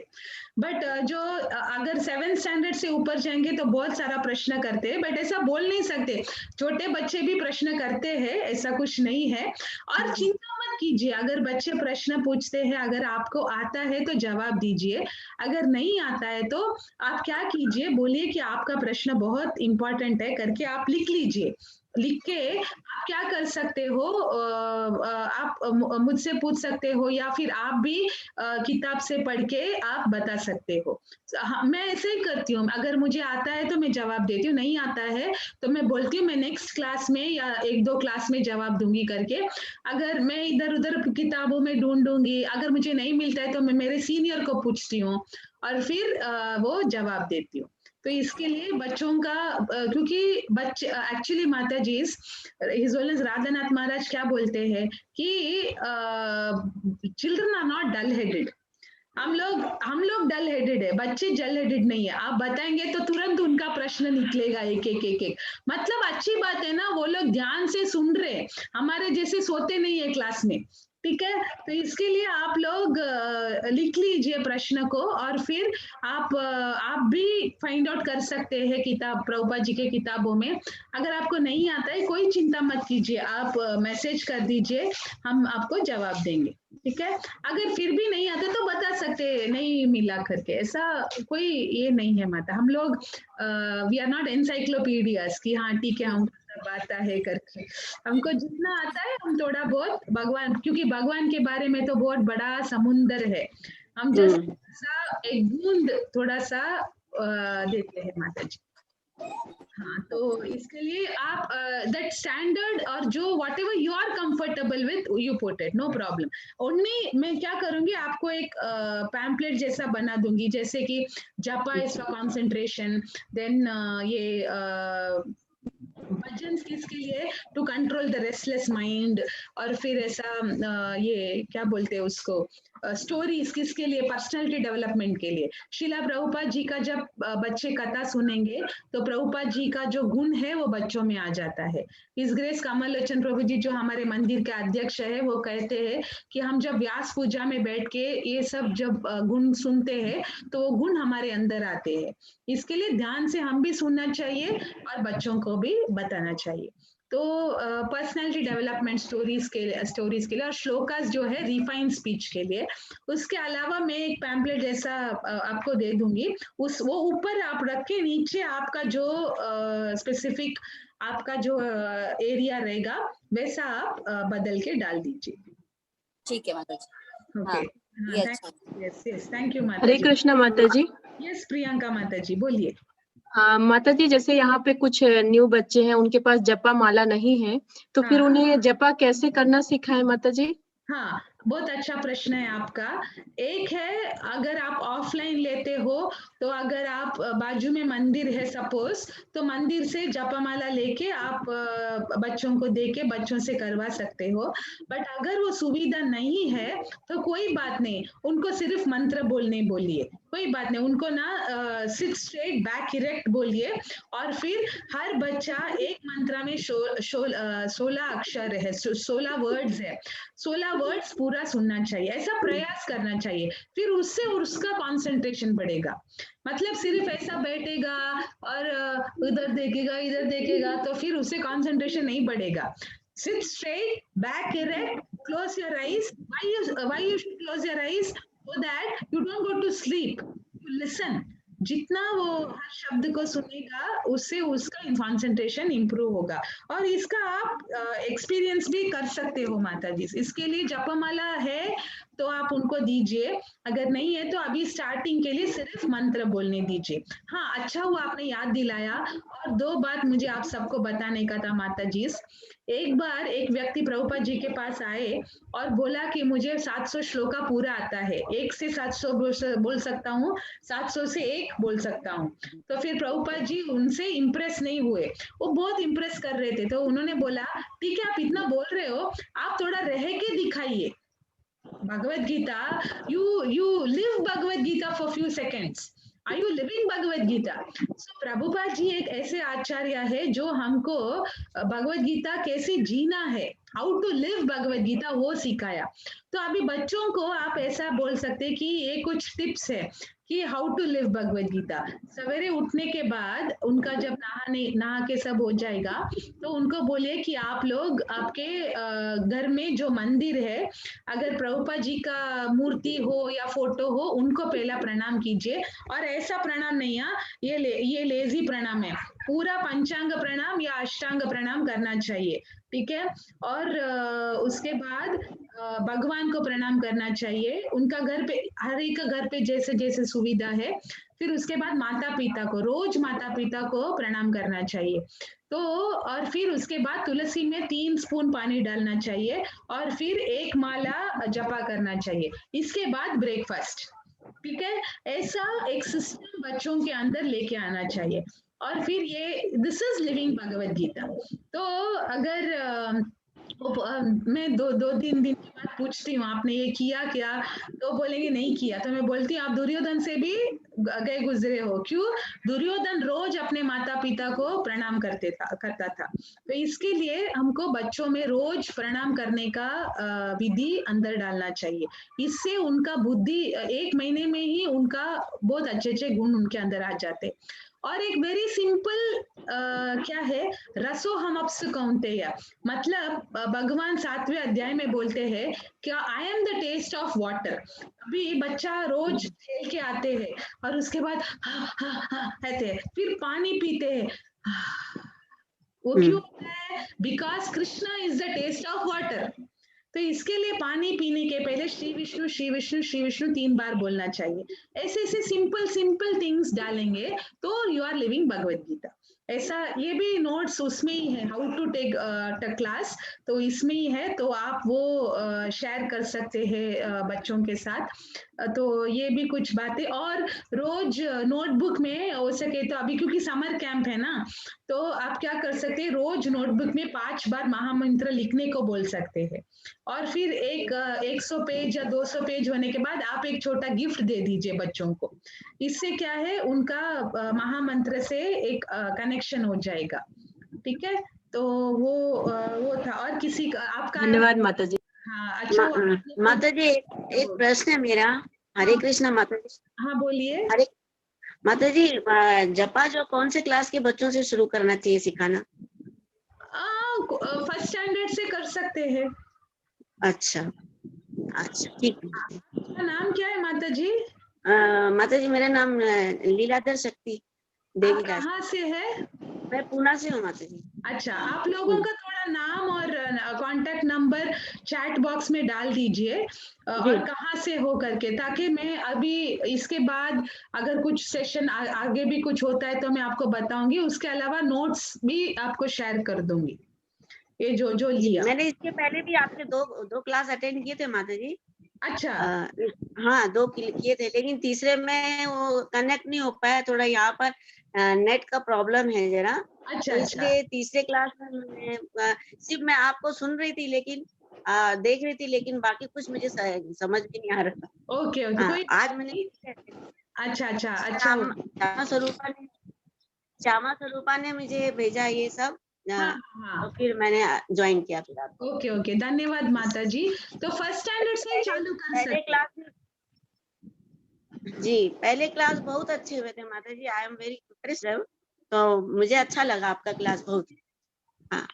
बट जो अगर 7th स्टैंडर्ड से ऊपर जाएंगे तो बहुत सारा प्रश्न करते हैं, बट ऐसा बोल नहीं सकते, छोटे बच्चे भी प्रश्न करते हैं, ऐसा कुछ नहीं है। और चिंता मत कीजिए, अगर बच्चे प्रश्न पूछते हैं, अगर आपको आता है तो जवाब दीजिए, अगर नहीं आता है तो आप क्या कीजिए, बोलिए कि आपका प्रश्न बहुत इंपॉर्टेंट है करके आप लिख लीजिए। लिख के आप क्या कर सकते हो, आप मुझसे पूछ सकते हो या फिर आप भी किताब से पढ़ के आप बता सकते हो। मैं ऐसे ही करती हूँ, अगर मुझे आता है तो मैं जवाब देती हूँ, नहीं आता है तो मैं बोलती हूँ मैं नेक्स्ट क्लास में या 1-2 क्लास में जवाब दूंगी करके। अगर मैं इधर उधर किताबों में ढूंढूंगी, अगर मुझे नहीं मिलता है तो मैं मेरे सीनियर को पूछती हूँ और फिर वो जवाब देती हूँ। तो इसके लिए बच्चों का, क्योंकि बच्चे एक्चुअली माता जी हिज होलीनेस राधानाथ महाराज क्या बोलते हैं कि children are not dull headed. हम लोग डल हेडेड है, बच्चे जल हेडेड नहीं है। आप बताएंगे तो तुरंत उनका प्रश्न निकलेगा एक। मतलब अच्छी बात है ना, वो लोग ध्यान से सुन रहे, हमारे जैसे सोते नहीं है क्लास में, ठीक है। तो इसके लिए आप लोग लिख लीजिए प्रश्न को और फिर आप भी फाइंड आउट कर सकते हैं किताब, प्रभुपाद जी के किताबों में। अगर आपको नहीं आता है कोई चिंता मत कीजिए, आप मैसेज कर दीजिए, हम आपको जवाब देंगे, ठीक है। अगर फिर भी नहीं आता तो बता सकते नहीं मिला करके, ऐसा कोई ये नहीं है माता। हम लोग वी आर नॉट एनसाइक्लोपीडियाज कि हाँ ठीक है हमको सब आता है करके। हमको जितना आता है हम थोड़ा बहुत भगवान, क्योंकि भगवान के बारे में तो बहुत बड़ा समुंदर है, हम जस्ट एक बूंद थोड़ा सा देते हैं माता जी। हाँ, तो इसके लिए आप दैट स्टैंडर्ड और जो whatever you are comfortable with you put it, no problem. Only मैं क्या करूंगी, आपको एक पैम्पलेट जैसा बना दूंगी, जैसे कि जपा इज फॉर कॉन्सेंट्रेशन, देन ये भजन किसके लिए, to control the restless mind, और फिर ऐसा ये क्या बोलते हैं उसको, स्टोरीज किसके लिए, पर्सनालिटी डेवलपमेंट के लिए। शिला प्रभुपाद जी का जब बच्चे कथा सुनेंगे तो प्रभुपाद जी का जो गुण है वो बच्चों में आ जाता है। इस ग्रेस कमल लोचन प्रभु जी जो हमारे मंदिर के अध्यक्ष है, वो कहते हैं कि हम जब व्यास पूजा में बैठ के ये सब जब गुण सुनते हैं तो वो गुण हमारे अंदर आते हैं। इसके लिए ध्यान से हम भी सुनना चाहिए और बच्चों को भी बताना चाहिए। तो पर्सनालिटी डेवलपमेंट स्टोरीज के लिए, और श्लोकास जो है रिफाइन स्पीच के लिए। उसके अलावा मैं एक पैम्पलेट जैसा आपको दे दूंगी, वो ऊपर आप रख के नीचे आपका जो स्पेसिफिक आपका जो एरिया रहेगा वैसा आप बदल के डाल दीजिए। ठीक है माता जी। ओके, यस थैंक यू माता हरे जी। कृष्णा माता जी। यस प्रियंका माता जी बोलिए। माता जी, जैसे यहाँ पे कुछ न्यू बच्चे हैं, उनके पास जपा माला नहीं है, तो फिर उन्हें जपा कैसे करना सिखाएं माता जी? हाँ, बहुत अच्छा प्रश्न है आपका। एक है, अगर आप ऑफलाइन लेते हो तो अगर आप बाजू में मंदिर है सपोज, तो मंदिर से जपमाला लेके आप बच्चों को दे के बच्चों से करवा सकते हो। बट अगर वो सुविधा नहीं है तो कोई बात नहीं, उनको सिर्फ मंत्र बोलने बोलिए, कोई बात नहीं। उनको ना सिट स्ट्रेट बैक इरेक्ट बोलिए, और फिर हर बच्चा एक मंत्र में 16 अक्षर है, 16 वर्ड्स है, 16 वर्ड्स पूरा पूरा सुनना चाहिए, ऐसा प्रयास करना चाहिए, फिर उससे उसका कंसंट्रेशन बढ़ेगा। मतलब सिर्फ ऐसा बैठेगा और इधर देखेगा तो फिर उससे कंसंट्रेशन नहीं बढ़ेगा। Sit straight, back erect, close your eyes. Why you should close your eyes? So that you don't go to sleep. You listen. जितना वो हर शब्द को सुनेगा उससे उसका कंसंट्रेशन इंप्रूव होगा। और इसका आप एक्सपीरियंस भी कर सकते हो माता जी। इसके लिए जपमाला है तो आप उनको दीजिए, अगर नहीं है तो अभी स्टार्टिंग के लिए सिर्फ मंत्र बोलने दीजिए। हाँ, अच्छा हुआ आपने याद दिलाया। और 2 बात मुझे आप सबको बताने का था माता जी। एक बार एक व्यक्ति प्रभुपाद जी के पास आए और बोला कि मुझे 700 श्लोका पूरा आता है, 1 से 700 बोल सकता हूँ, 700 से 1 बोल सकता हूँ। तो फिर प्रभुपाद जी उनसे इम्प्रेस नहीं हुए, वो बहुत इम्प्रेस कर रहे थे। तो उन्होंने बोला ठीक है, आप इतना बोल रहे हो, आप थोड़ा रह के दिखाइए Bhagavad Gita, you live Bhagavad Gita for few seconds. Are you living Bhagavad Gita? So Prabhupada ji एक ऐसे आचार्य है जो हमको भगवत गीता कैसे जीना है, how to live Bhagavad Gita, वो सिखाया। तो अभी बच्चों को आप ऐसा बोल सकते कि ये कुछ टिप्स है कि how to live Bhagavad Gita. सवेरे उठने के बाद उनका जब नहा के सब हो जाएगा तो उनको बोलिए कि आप लोग आपके घर में जो मंदिर है, अगर प्रभुपाद जी का मूर्ति हो या फोटो हो, उनको पहला प्रणाम कीजिए। और ऐसा प्रणाम नहीं है, ये लेजी प्रणाम है, पूरा पंचांग प्रणाम या अष्टांग प्रणाम करना चाहिए, ठीक है। और उसके बाद भगवान को प्रणाम करना चाहिए, उनका घर पे, हर एक का घर पे जैसे जैसे सुविधा है। फिर उसके बाद माता पिता को, रोज माता पिता को प्रणाम करना चाहिए। तो और फिर उसके बाद तुलसी में 3 स्पून पानी डालना चाहिए और फिर 1 माला जपा करना चाहिए। इसके बाद ब्रेकफास्ट, ठीक है। ऐसा एक सिस्टम बच्चों के अंदर लेके आना चाहिए। और फिर ये this is living Bhagavad Gita. तो अगर मैं 2-3 दिन के बाद पूछती हूँ आपने ये किया क्या, तो बोलेंगे नहीं किया, तो मैं बोलती हूँ आप दुर्योधन से भी गए गुजरे हो। क्यों? दुर्योधन रोज अपने माता पिता को प्रणाम करता था। तो इसके लिए हमको बच्चों में रोज प्रणाम करने का विधि अंदर डालना चाहिए। इससे उनका बुद्धि 1 महीने में ही उनका बहुत अच्छे गुण उनके अंदर आ जाते। और एक वेरी सिंपल क्या है, रसो हम अप्स कौंतेय, मतलब भगवान 7वें अध्याय में बोलते हैं कि I am the taste of water. अभी बच्चा रोज खेल के आते हैं और उसके बाद कहते हैं, फिर पानी पीते हैं, वो क्यों होता है? Because Krishna is the taste of water. तो इसके लिए पानी पीने के पहले श्री विष्णु श्री विष्णु श्री विष्णु 3 बार बोलना चाहिए। ऐसे ऐसे सिंपल थिंग्स डालेंगे तो you are living Bhagavad Gita. ऐसा ये भी नोट्स उसमें ही है, हाउ टू टेक क्लास, तो इसमें ही है, तो आप वो शेयर कर सकते हैं बच्चों के साथ। तो ये भी कुछ बातें। और रोज नोटबुक में हो सके तो, अभी क्योंकि समर कैंप है ना, तो आप क्या कर सकते हैं, रोज नोटबुक में 5 बार महामंत्र लिखने को बोल सकते हैं। और फिर 100 पेज या 200 पेज होने के बाद आप एक छोटा गिफ्ट दे दीजिए बच्चों को। इससे क्या है, उनका महामंत्र से एक कनेक्शन हो जाएगा, ठीक है। तो वो था। और किसी का आपका? धन्यवाद माता जी। हाँ, अच्छा माता जी, एक प्रश्न है मेरा। हरे कृष्णा माता जी। हाँ बोलिए। हरे माता जी, जपा जो कौन से क्लास के बच्चों से शुरू करना चाहिए सिखाना? फर्स्ट स्टैंडर्ड से कर सकते हैं। अच्छा, ठीक है। आपका नाम क्या है माता जी? माता जी, मेरा नाम लीलाधर शक्ति देवी दास। कहाँ से है? मैं पूना से हूँ माता जी। अच्छा, आप लोगों का थोड़ा नाम और कांटेक्ट नंबर चैट बॉक्स में डाल दीजिए और कहाँ से हो करके, ताकि मैं अभी इसके बाद अगर कुछ सेशन आगे भी कुछ होता है तो मैं आपको बताऊंगी। उसके अलावा नोट्स भी आपको शेयर कर दूंगी, ये जो लिया। मैंने इसके पहले भी आपके दो क्लास अटेंड किए थे माता जी। अच्छा। हाँ, 2 किए थे, लेकिन तीसरे में वो कनेक्ट नहीं हो पाया, थोड़ा यहाँ पर नेट का प्रॉब्लम है जरा। अच्छा, तो इसलिए तीसरे क्लास में सिर्फ मैं आपको सुन रही थी, लेकिन देख रही थी, लेकिन बाकी कुछ मुझे समझ भी नहीं आ रहा। ओके। आज मैंने अच्छा। श्यामा स्वरूपा ने मुझे भेजा ये सब। तो फिर मैंने ज्वाइन किया फिर आपको। ओके ओके, धन्यवाद माता जी। तो फर्स्ट स्टैंडर्ड से ही चालू कर पहले सकते। क्लास जी, पहले क्लास बहुत अच्छे हुए थे माता जी। I am very impressed. तो मुझे अच्छा लगा आपका क्लास बहुत। हाँ,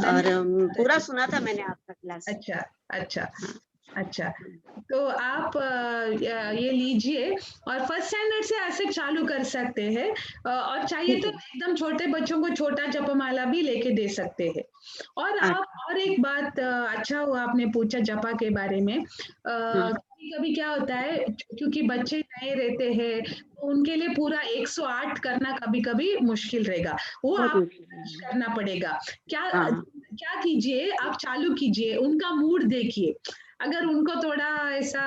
और पूरा सुना था मैंने आपका क्लास। अच्छा अच्छा अच्छा, तो आप ये लीजिए और फर्स्ट स्टैंडर्ड से ऐसे चालू कर सकते हैं, और चाहिए तो एकदम छोटे बच्चों को छोटा जपमाला भी लेके दे सकते हैं। और आप और एक बात, अच्छा हुआ आपने पूछा जपा के बारे में। कभी कभी क्या होता है, क्योंकि बच्चे नए रहते हैं तो उनके लिए पूरा 108 करना कभी कभी मुश्किल रहेगा, वो आप करना पड़ेगा। क्या क्या कीजिए, आप चालू कीजिए, उनका मूड देखिए। अगर उनको थोड़ा ऐसा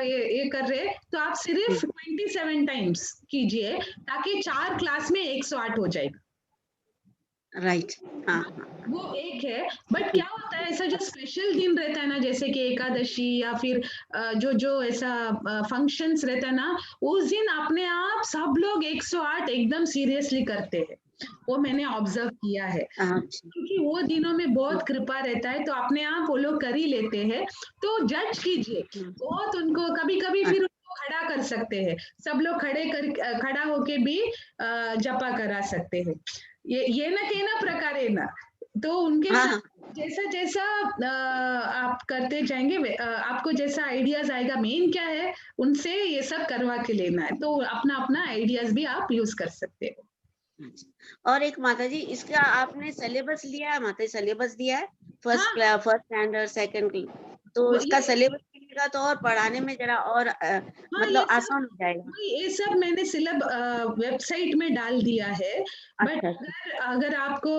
ये कर रहे तो आप सिर्फ 27 टाइम्स कीजिए, ताकि 4 क्लास में 108 हो जाएगा। राइट, हाँ, वो एक है। बट क्या होता है, ऐसा जो स्पेशल दिन रहता है ना, जैसे कि एकादशी या फिर जो ऐसा फंक्शंस रहता है ना, उस दिन अपने आप सब लोग 108 एकदम सीरियसली करते हैं। वो मैंने ऑब्जर्व किया है, क्योंकि वो दिनों में बहुत कृपा रहता है, तो अपने आप वो लोग कर ही लेते हैं। तो जज कीजिए बहुत उनको, कभी कभी फिर उनको खड़ा कर सकते हैं, सब लोग खड़ा होके भी जपा करा सकते हैं। ये ना कहना प्रकार है ना, तो उनके साथ जैसा जैसा आप करते जाएंगे, आपको जैसा आइडियाज आएगा, मेन क्या है उनसे ये सब करवा के लेना है, तो अपना अपना आइडियाज भी आप यूज कर सकते हो। और एक माता जी, इसका आपने सिलेबस लिया है माता जी? सिलेबस दिया है फर्स्ट स्टैंडर्ड सेकंड, तो इसका सिलेबस मिलेगा तो और पढ़ाने में जरा और मतलब आसान हो जाएगा। ये सब मैंने वेबसाइट में डाल दिया है। बट अगर आपको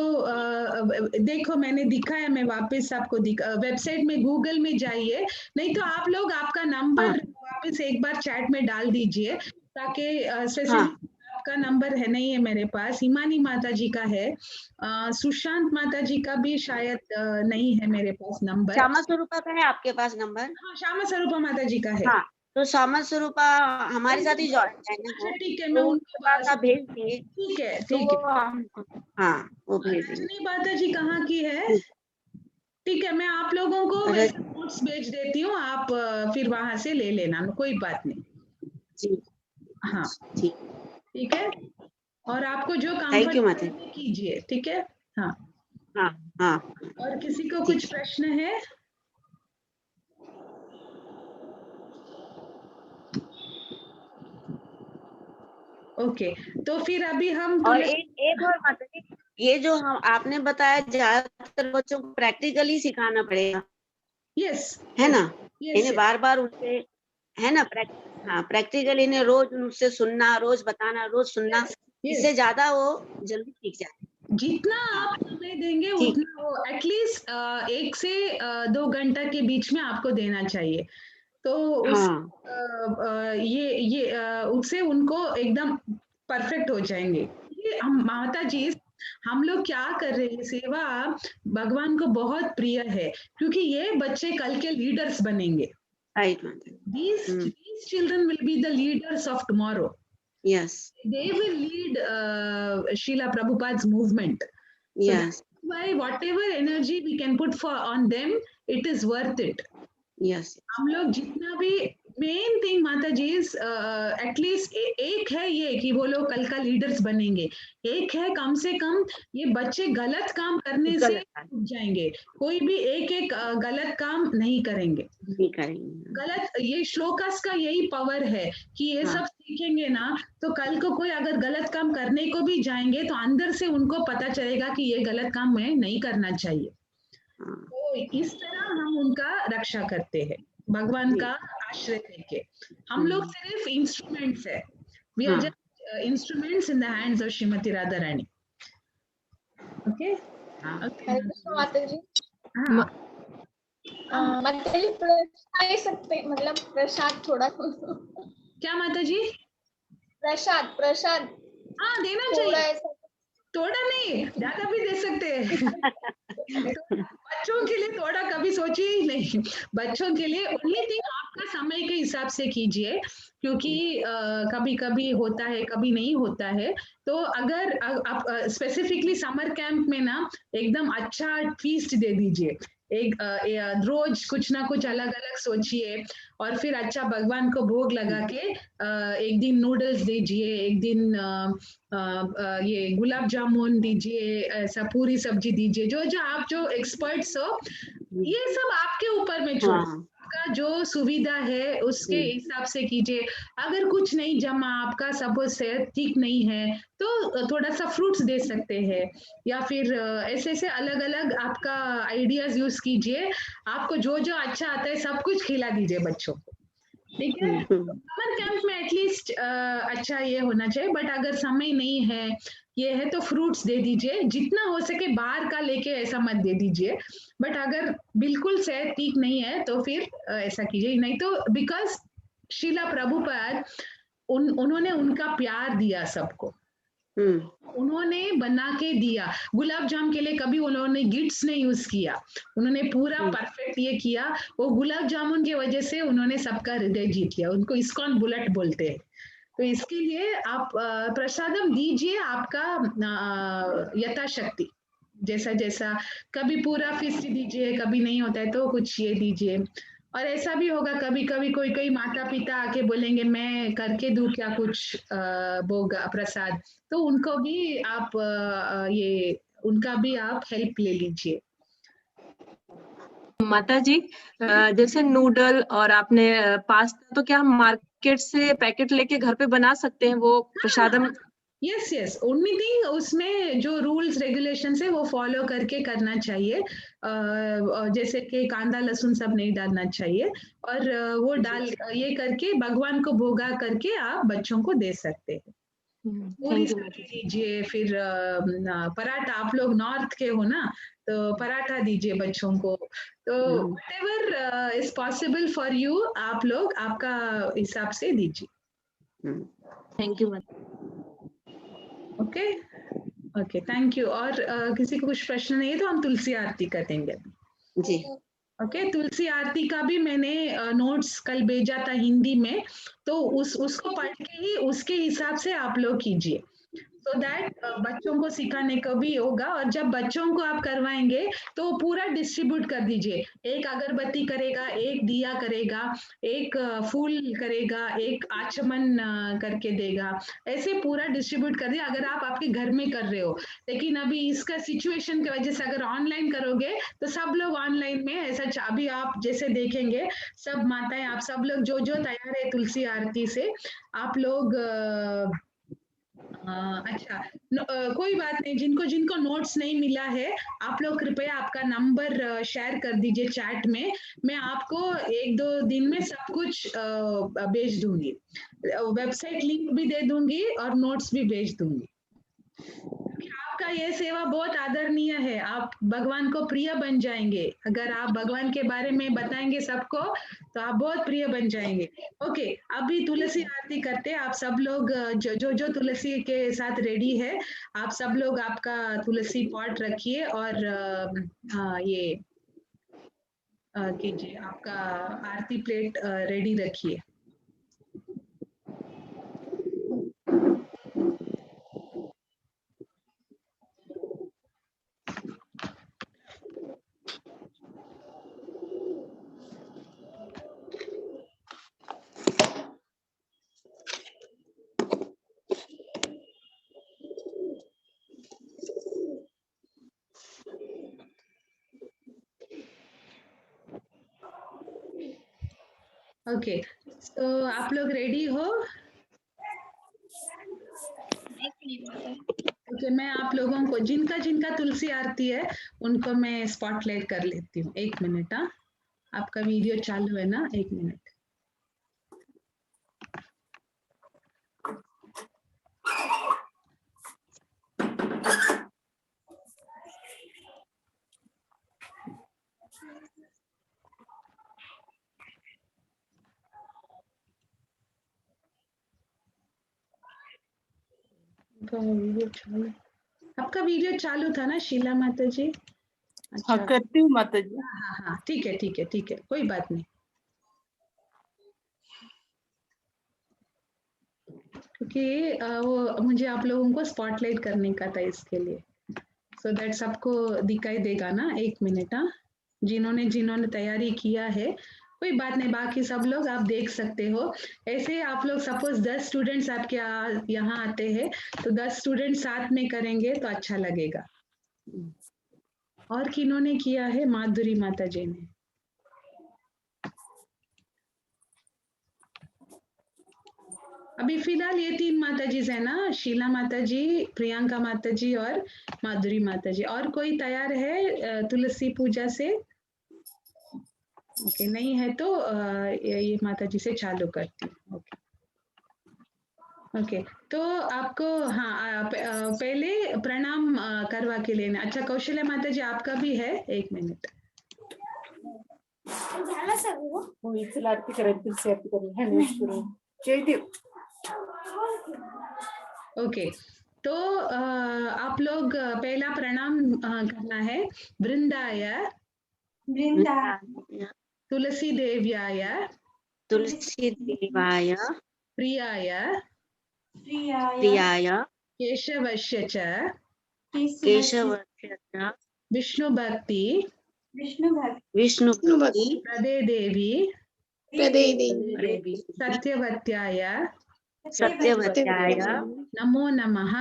देखो, मैंने दिखाया, मैं वापस आपको वेबसाइट में गूगल में जाइए, नहीं तो आप लोग आपका नंबर वापस एक बार चैट में डाल दीजिए, ताकि स्पेसिफिक का नंबर है नहीं है मेरे पास, हिमानी माता जी का है, सुशांत माता जी का भी शायद नहीं है मेरे पास नंबर। श्यामा स्वरूपा का है आपके पास नंबर? हाँ, श्यामा स्वरूपा माता जी का है। हाँ, तो श्यामा स्वरूपा हमारे साथ ही ज्वाइन है। ठीक है, मैं उनके पास भेज दिए। ठीक है ठीक है, हाँ, वो भेज देंगे। रजनी माता जी कहाँ की है? ठीक है, मैं आप लोगों को नोट्स भेज देती हूँ, आप फिर वहां से ले लेना, कोई बात नहीं जी। हाँ ठीक है, और आपको जो कंफर्ट कीजिए, ठीक है। हाँ हाँ हाँ। और किसी को कुछ प्रश्न है? ओके, तो फिर अभी हम और एक और माता जी, ये जो हम आपने बताया ज्यादातर बच्चों को प्रैक्टिकली सिखाना पड़ेगा। यस, है ना? इन्हें बार बार उनसे, है ना, प्रैक्टिकली इन्हें रोज उनसे सुनना, रोज बताना, रोज सुनना, इससे ज्यादा वो जल्दी सीख जाए। जितना आप समय देंगे उतना वो एटलीस्ट 1 से 2 घंटा के बीच में आपको देना चाहिए, तो उससे उनको एकदम परफेक्ट हो जाएंगे। ये हम माता जी, हम लोग क्या कर रहे हैं, सेवा भगवान को बहुत प्रिय है, क्योंकि ये बच्चे कल के लीडर्स बनेंगे। These children will be the leaders of tomorrow. Yes. They will lead Srila Prabhupada's movement. So that's why whatever energy we can put on them, it is worth it. Yes. हम लोग जितना भी, main thing माता जी at least एक है ये कि वो लोग कल का लीडर्स बनेंगे, एक है कम से कम ये बच्चे गलत काम करने से रुक जाएंगे, कोई भी एक गलत काम नहीं करेंगे। गलत, ये श्लोकास का यही पावर है कि ये सब सीखेंगे ना, तो कल को कोई अगर गलत काम करने को भी जाएंगे तो अंदर से उनको पता चलेगा कि ये गलत काम मैं नहीं करना चाहिए। तो इस तरह हम उनका रक्षा करते हैं, भगवान का आश्रय लेके। हम लोग सिर्फ इंस्ट्रूमेंट्स है, we are just instruments in the hands of Shrimati Radha Rani. Okay, माता जी, माता जी प्रसाद सकते, मतलब प्रसाद थोड़ा। क्या माता जी? प्रसाद हाँ, देना चाहिए। थोड़ा नहीं, ज्यादा भी दे सकते हैं। बच्चों के लिए थोड़ा कभी सोचिए ही नहीं, बच्चों के लिए ओनली थिंग आपका समय के हिसाब से कीजिए, क्योंकि कभी कभी होता है, कभी नहीं होता है। तो अगर आप स्पेसिफिकली समर कैंप में ना एकदम अच्छा फीस्ट दे दीजिए, रोज कुछ ना कुछ अलग अलग सोचिए, और फिर अच्छा भगवान को भोग लगा के एक दिन नूडल्स दीजिए, एक दिन ये गुलाब जामुन दीजिए, ऐसा पूरी सब्जी दीजिए, जो जो आप जो एक्सपर्ट्स हो, ये सब आपके ऊपर में छोड़, आपका जो सुविधा है उसके हिसाब से कीजिए। अगर कुछ नहीं जमा, आपका सपोज सेहत ठीक नहीं है, तो थोड़ा सा फ्रूट्स दे सकते हैं, या फिर ऐसे ऐसे अलग अलग आपका आइडियाज यूज कीजिए। आपको जो जो अच्छा आता है सब कुछ खिला दीजिए बच्चों को, ठीक है। समर कैंप में एटलीस्ट अच्छा ये होना चाहिए, बट अगर समय नहीं है, ये है तो फ्रूट्स दे दीजिए, जितना हो सके बाहर का लेके ऐसा मत दे दीजिए। बट अगर बिल्कुल सेहत ठीक नहीं है तो फिर ऐसा कीजिए, नहीं तो बिकॉज शीला प्रभुपाद उन्होंने उनका प्यार दिया सबको, उन्होंने बना के दिया। गुलाब जाम के लिए कभी उन्होंने गिट्स नहीं यूज किया, उन्होंने पूरा परफेक्ट ये किया। वो गुलाब जामुन की वजह से उन्होंने सबका हृदय जीत लिया, उनको इस्कॉन बुलेट बोलते हैं। तो इसके लिए आप प्रसादम दीजिए, आपका यथाशक्ति, जैसा जैसा, कभी पूरा फिस्ट दीजिए, कभी नहीं होता है तो कुछ ये दीजिए। और ऐसा भी होगा कभी कभी कोई कोई माता पिता आके बोलेंगे मैं करके दूं क्या कुछ बोगा प्रसाद, तो उनको भी आप ये उनका भी आप हेल्प ले लीजिए। माता जी, जैसे नूडल और आपने पास्ता, तो क्या हम मार्केट से पैकेट लेके घर पे बना सकते हैं वो प्रसादम? यस यस, ओनली थिंग उसमें जो रूल्स रेगुलेशंस है वो फॉलो करके करना चाहिए। जैसे कि कांदा लहसुन सब नहीं डालना चाहिए, और वो डाल ये करके भगवान को भोगा करके आप बच्चों को दे सकते हैं। पूरी सब्जी दीजिए, फिर पराठा, आप लोग नॉर्थ के हो ना, तो पराठा दीजिए बच्चों को। तो whatever is possible for you, आप लोग आपका हिसाब से दीजिए। Thank you. Okay okay, thank you. और किसी को कुछ प्रश्न नहीं है तो हम तुलसी आरती करेंगे जी। ओके, तुलसी आरती का भी मैंने नोट्स कल भेजा था हिंदी में, तो उसको पढ़ के ही उसके हिसाब से आप लोग कीजिए, सो दैट बच्चों को सिखाने को भी होगा। और जब बच्चों को आप करवाएंगे तो पूरा डिस्ट्रीब्यूट कर दीजिए, एक अगरबत्ती करेगा, एक दिया करेगा, एक फूल करेगा, एक आचमन करके देगा, ऐसे पूरा डिस्ट्रीब्यूट कर दिया अगर आप आपके घर में कर रहे हो। लेकिन अभी इसका सिचुएशन की वजह से अगर ऑनलाइन करोगे तो सब लोग ऑनलाइन में ऐसा, अभी आप जैसे देखेंगे सब माताएं, आप सब लोग जो जो तैयार है तुलसी आरती से, आप लोग अच्छा, कोई बात नहीं, जिनको जिनको नोट्स नहीं मिला है आप लोग कृपया आपका नंबर शेयर कर दीजिए चैट में, मैं आपको 1-2 दिन में सब कुछ भेज दूंगी, वेबसाइट लिंक भी दे दूंगी और नोट्स भी भेज दूंगी। आपका ये सेवा बहुत आदरणीय है, आप भगवान को प्रिय बन जाएंगे, अगर आप भगवान के बारे में बताएंगे सबको तो आप बहुत प्रिय बन जाएंगे। ओके, अभी तुलसी आरती करते हैं। आप सब लोग जो जो जो तुलसी के साथ रेडी है, आप सब लोग आपका तुलसी पॉट रखिए और ये कीजिए, आपका आरती प्लेट रेडी रखिए। ओके, तो आप लोग रेडी हो? ओके, मैं आप लोगों को जिनका जिनका तुलसी आरती है उनको मैं स्पॉटलाइट कर लेती हूँ। 1 मिनट। हाँ, आपका वीडियो चालू है ना? 1 मिनट। वीडियो चालू, आपका आपका वीडियो चालू था ना शीला माता जी? अच्छा हाँ करती हूँ माता जी। हाँ हाँ ठीक है ठीक है ठीक है, कोई बात नहीं, क्योंकि वो मुझे आप लोगों को स्पॉटलाइट करने का था इसके लिए, सो दैट सबको दिखाई देगा ना। 1 मिनट, हाँ, जिन्होंने जिन्होंने तैयारी किया है कोई बात नहीं, बाकी सब लोग आप देख सकते हो। ऐसे आप लोग सपोज 10 स्टूडेंट्स आपके यहाँ आते हैं तो 10 स्टूडेंट साथ में करेंगे तो अच्छा लगेगा। और किन्होंने किया है? माधुरी माता जी ने। अभी फिलहाल ये 3 माता जी है ना, शीला माता जी, प्रियंका माता जी और माधुरी माता जी। और कोई तैयार है तुलसी पूजा से? ओके नहीं है तो ये माता जी से चालू करती हूँ। ओके ओके, तो आपको हाँ पहले प्रणाम करवा के लेना। अच्छा कौशल्या माता जी आपका भी है, 1 मिनट। चला आरती करायची, तुलसी आरती करून हॅन्डवॉश करून जयदेव। ओके, तो आप लोग पहला प्रणाम करना है। वृंदाय तुलसी देव्याय तुलसी देवाय प्रियाय प्रियाय केशवस्य च केशवस्य च विष्णु भक्ति विष्णु भक्ति प्रदे देवी प्रदेवी सत्यवत्याय सत्यवत्याय नमो नमः।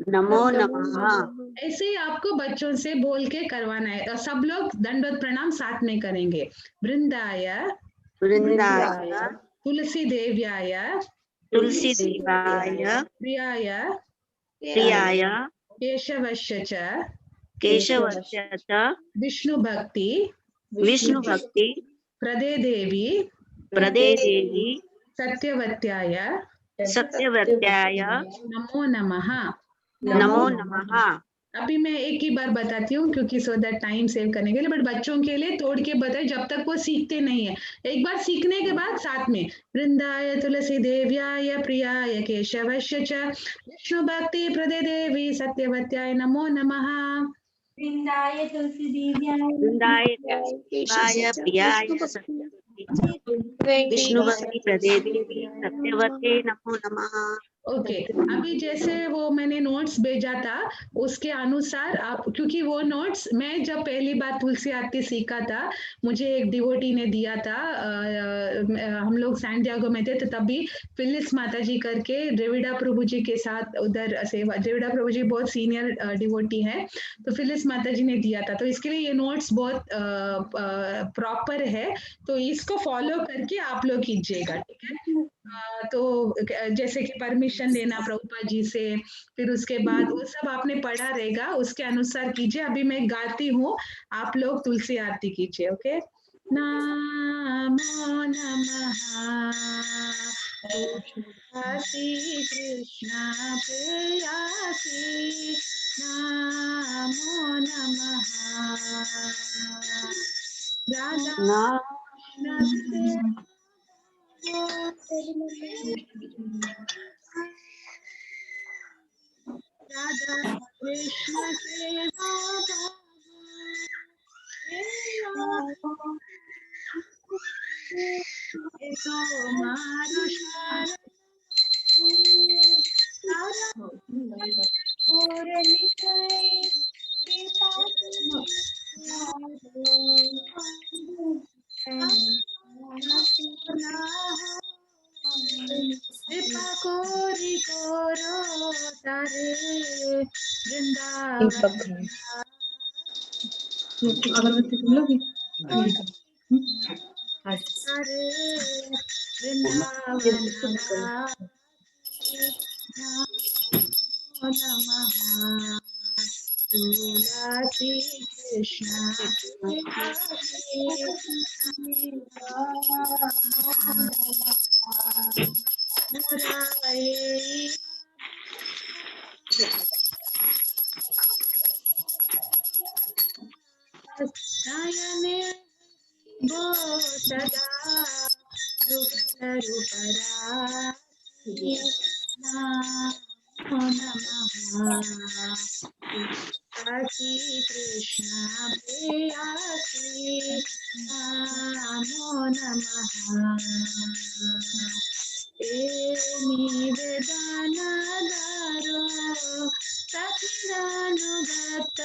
नमो नमः। ऐसे ही आपको बच्चों से बोल के करवाना है। सब लोग दंडवत प्रणाम साथ में करेंगे। वृंदाय वृंदाय तुलसी देव्याय तुलसी देवाय प्रियाय प्रियाय केशवस्य च केशवस्य च विष्णु भक्ति विष्णु भक्ति प्रदे देवी प्रदे देवी सत्यवत्याय सत्यवत्याय नमो नमः। नमो नमः। अभी मैं एक ही बार बताती हूँ क्योंकि सो दैट टाइम सेव करने के लिए, बट बच्चों के लिए तोड़ के बताए जब तक वो सीखते नहीं है। एक बार सीखने के बाद साथ में वृंदाय तुलसी देव्याय प्रियाय केशवस्य च विष्णु भक्ति प्रदे देवी सत्यवत्याय नमो नमः। वृंदाय तुलसी देव्याय वृंदाय देवाय प्रियाय विष्णु भक्ति प्रदे देवी सत्यवते नमो नमः। ओके अभी जैसे वो मैंने नोट्स भेजा था उसके अनुसार आप, क्योंकि वो नोट्स मैं जब पहली बार तुलसी आरती सीखा था मुझे एक डिवोटी ने दिया था। हम लोग सैन डिएगो में थे तो तभी फिलिस माता जी करके द्रविड़ा प्रभु जी के साथ उधर सेवा, द्रविड़ा प्रभु जी बहुत सीनियर डिवोटी है तो फिलिस माता जी ने दिया था, तो इसके लिए ये नोट्स बहुत प्रॉपर है, तो इसको फॉलो करके आप लोग कीजिएगा, ठीक है। तो जैसे कि परमिशन लेना प्रभुपाद जी से, फिर उसके बाद वो सब आपने पढ़ा रहेगा, उसके अनुसार कीजिए। अभी मैं गाती हूँ, आप लोग तुलसी आरती कीजिए। ओके, नमो नमः प्रेयसी कृष्ण प्रेयसी नमो नमः राधा कृष्ण राधा कृष्ण सेवा कोरी कोरो तारे वृंदावन अगरबत्ती तुम लोगी तारे वृंदावन नमः तुलसी कृष्ण मुरारी नयने वो सदा युगल रूपरा नमः आसी कृष्णा प्रेयसी नमो नमः निवेदन दारो सखिरानुगत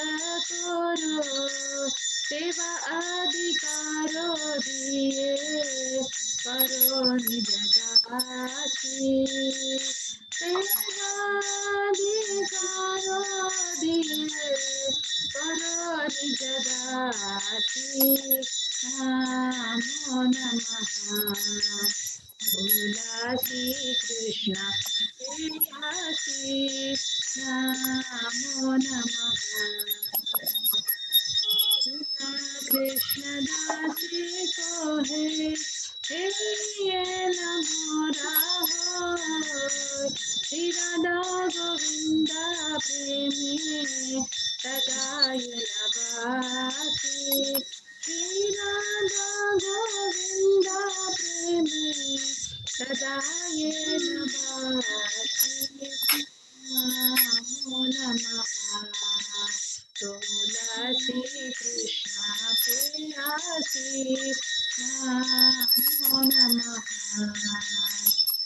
करो सेवा अधिकारो दिए करो निज दासी सेवा अधिकारो दिए करो निज दासी नमो नमः तुलसी कृष्ण प्रेयसी नमो नमः कृष्ण दासी को है ये नमो राहो श्री राधा गोविंद प्रेमी सदाय नवासी श्री राधा गोविंद प्रेमी सदाय नवासी नमो नमः तुलसी कृष्ण प्रेयसी नमो नमः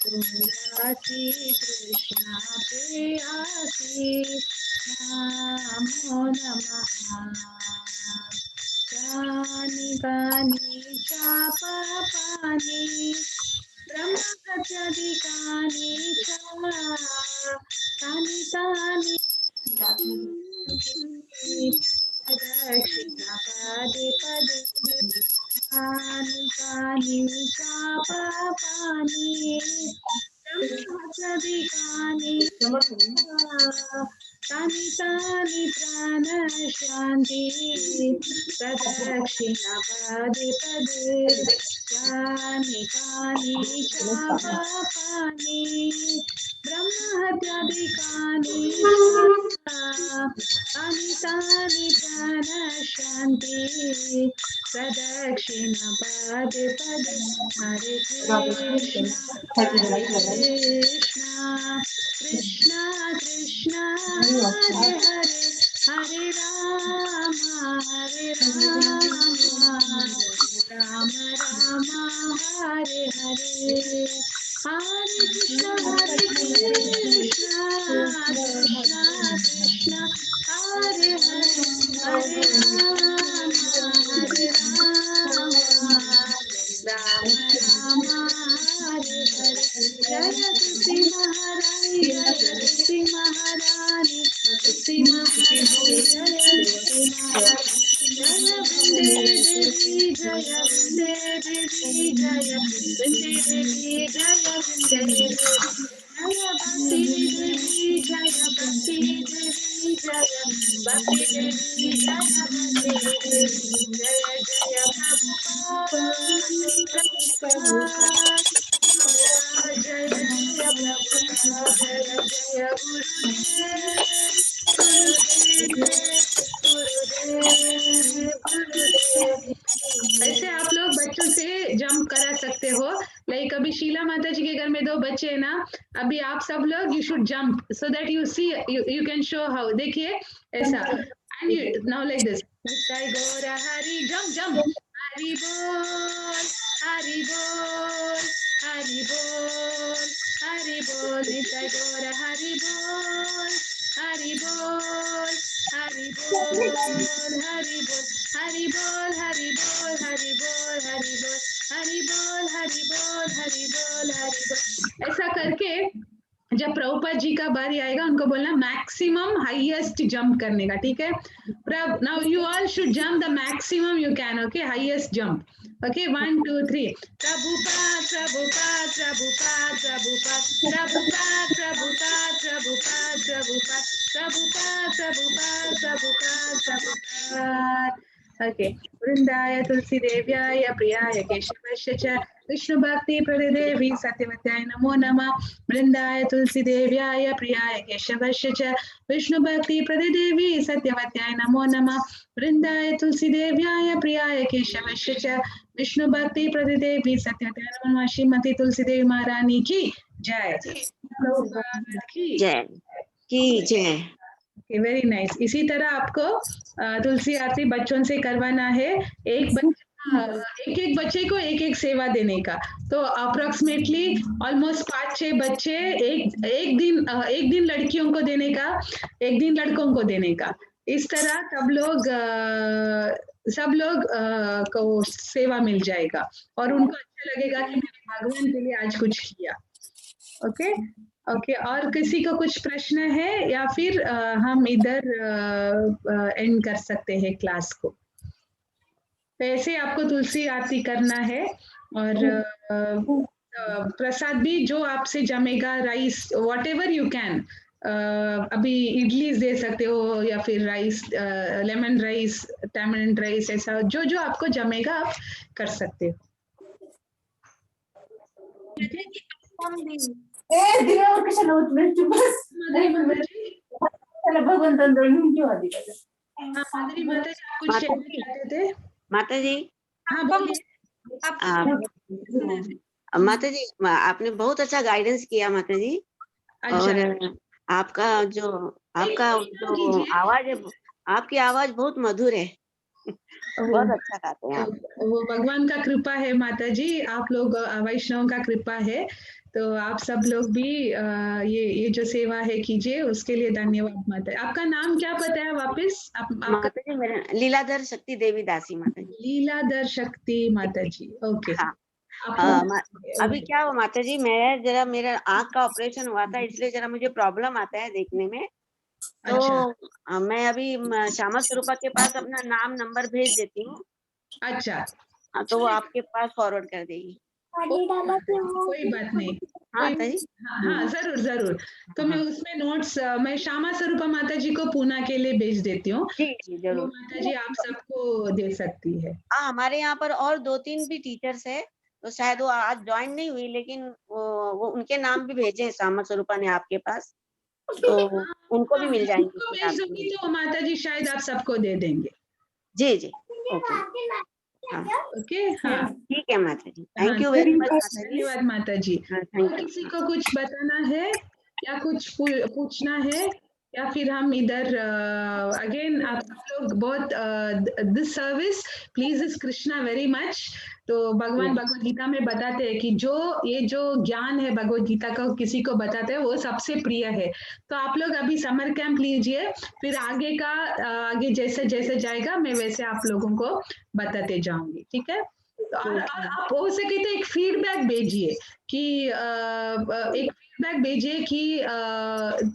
तुलसी कृष्ण प्रेयसी नमो नमः कानि कानि च पापानि ब्रह्महत्यादिकानि च तानि तानि दक्षिण पदे पदे कानि कानि च पापानि ब्रह्महत्यादिकानि तानि तानि प्राणशान्ति प्रदक्षिण पदे पदे कानि कानि च पापानि ब्रह्महत्यादिकानि तानि तानि प्राणशान्ति प्रदक्षिण पदे पदे हरे कृष्ण कृष्ण कृष्ण हरे हरे हरे राम राम राम हरे हरे हरे कृष्ण कृष्ण कृष्ण हरे हरे हरे राम राम राम हरे हरे जय तुलसी महारानी जय तुलसी महारानी तुलसी महारानी जय तुलसी महारानी जय वृंदे देवी जय वृंदे देवी जय वृंदे देवी जय वृंदे देवी जय भक्ति देवी जय भक्ति देवी जय भक्ति देवी जय भक्ति देवी जय जय प्रभुपाद जय जय प्रभुपाद जय जय गुरुदेव ऐसे आप लोग बच्चों से जंप करा सकते हो लाइक अभी शीला माता जी के घर में 2 बच्चे हैं ना अभी आप सब लोग you should jump so that you see you can show how देखिए ऐसा and you now like this Nitai Gaur Hari jump jump Hari बोल हरि बोल हरि बोल हरि बोल निताय गौर हरि बोल हरि बोल हरि बोल हरि बोल हरि बोल हरि बोल हरि बोल हरि बोल हरि बोल हरि बोल हरि बोल हरि बोल ऐसा करके जब प्रभुपाद जी का बारी आएगा उनको बोलना मैक्सिमम हाईएस्ट जंप करने का ठीक है now you all should jump the maximum you can okay highest jump okay 1 2 3 Prabhupada Prabhupada Prabhupada Prabhupada Prabhupada Prabhupada Prabhupada Prabhupada Prabhupada Prabhupada Prabhupada Prabhupada okay वृंदाय तुलसी देव्याय प्रियाय केशवस्य च विष्णु भक्ति प्रदेवी सत्यवत्याय नमो नमः वृंदाय तुलसी देव्याय प्रियाय केशवस्य च विष्णु भक्ति प्रदेवी सत्यवत्याय नमो नमः वृंदाय तुलसी देव्याय प्रियाय केशवस्य च विष्णु भक्ति प्रदेवी सत्यवत्याय नमो नमः श्रीमती तुलसी देवी महारानी की जय जय की जय वेरी नाइस। इसी तरह आपको तुलसी आरती बच्चों से करवाना है। एक एक बच्चे को एक एक सेवा देने का, तो अप्रोक्सीमेटली ऑलमोस्ट 5-6 बच्चे एक दिन लड़कियों को देने का, एक दिन लड़कों को देने का। इस तरह सब लोग को सेवा मिल जाएगा और उनको अच्छा लगेगा कि मैंने भगवान के लिए आज कुछ किया। ओके ओके, और किसी को कुछ प्रश्न है या फिर हम इधर एंड कर सकते हैं क्लास को। तो ऐसे आपको तुलसी आरती करना है और प्रसाद भी जो आपसे जमेगा, rice whatever you can, अभी इडली दे सकते हो या फिर rice, lemon rice, tamarind rice, ऐसा जो जो आपको जमेगा आप कर सकते हो। माता जी, हाँ बोलिए। माता जी, आपने बहुत अच्छा गाइडेंस किया माता जी। और आपका जो आवाज है, आपकी आवाज बहुत मधुर है, बहुत अच्छा गाते हैं आप। वो भगवान का कृपा है माता जी, आप लोग वैष्णव का कृपा है, तो आप सब लोग भी ये जो सेवा है कीजिए, उसके लिए धन्यवाद माता। आपका नाम क्या पता है वापस? माता जी मेरा लीलाधर शक्ति देवी दासी माता जी। लीलाधर शक्ति माता जी, ओके। हाँ। अभी क्या हुआ माता जी, मैं जरा मेरा आँख का ऑपरेशन हुआ था, इसलिए जरा मुझे प्रॉब्लम आता है देखने में। तो मैं अभी श्यामा स्वरूपा के पास अपना नाम नंबर भेज देती हूँ। अच्छा, तो वो आपके पास फॉरवर्ड कर देगी। कोई बात नहीं। हाँ हाँ जरूर जरूर। तो मैं उसमें नोट्स मैं श्यामा स्वरूपा माता जी को पूना के लिए भेज देती हूँ। जी जरूर। माता जी आप सबको दे सकती है। हाँ, हमारे यहाँ पर और 2-3 भी टीचर्स है, तो शायद वो आज ज्वाइन नहीं हुई, लेकिन वो उनके नाम भी भेजे श्यामा स्वरूपा ने आपके पास, तो उनको भी मिल जाएंगे। तो माता जी शायद आप सबको दे देंगे। जी ओके। ओके, हाँ ठीक है माता जी, थैंक यू वेरी मच माता जी। धन्यवाद माता जी। किसी को कुछ बताना है या कुछ पूछना है, या फिर हम इधर अगेन आप लोग बहुत this service pleases Krishna very much. तो भगवान भगवद गीता में बताते हैं कि ये जो ज्ञान है भगवद गीता का किसी को बताते हैं वो सबसे प्रिय है। तो आप लोग अभी समर कैंप लीजिए, फिर आगे जैसे जैसे जाएगा मैं वैसे आप लोगों को बताते जाऊंगी, ठीक है? तो आप हो सके तो एक फीडबैक भेजिए कि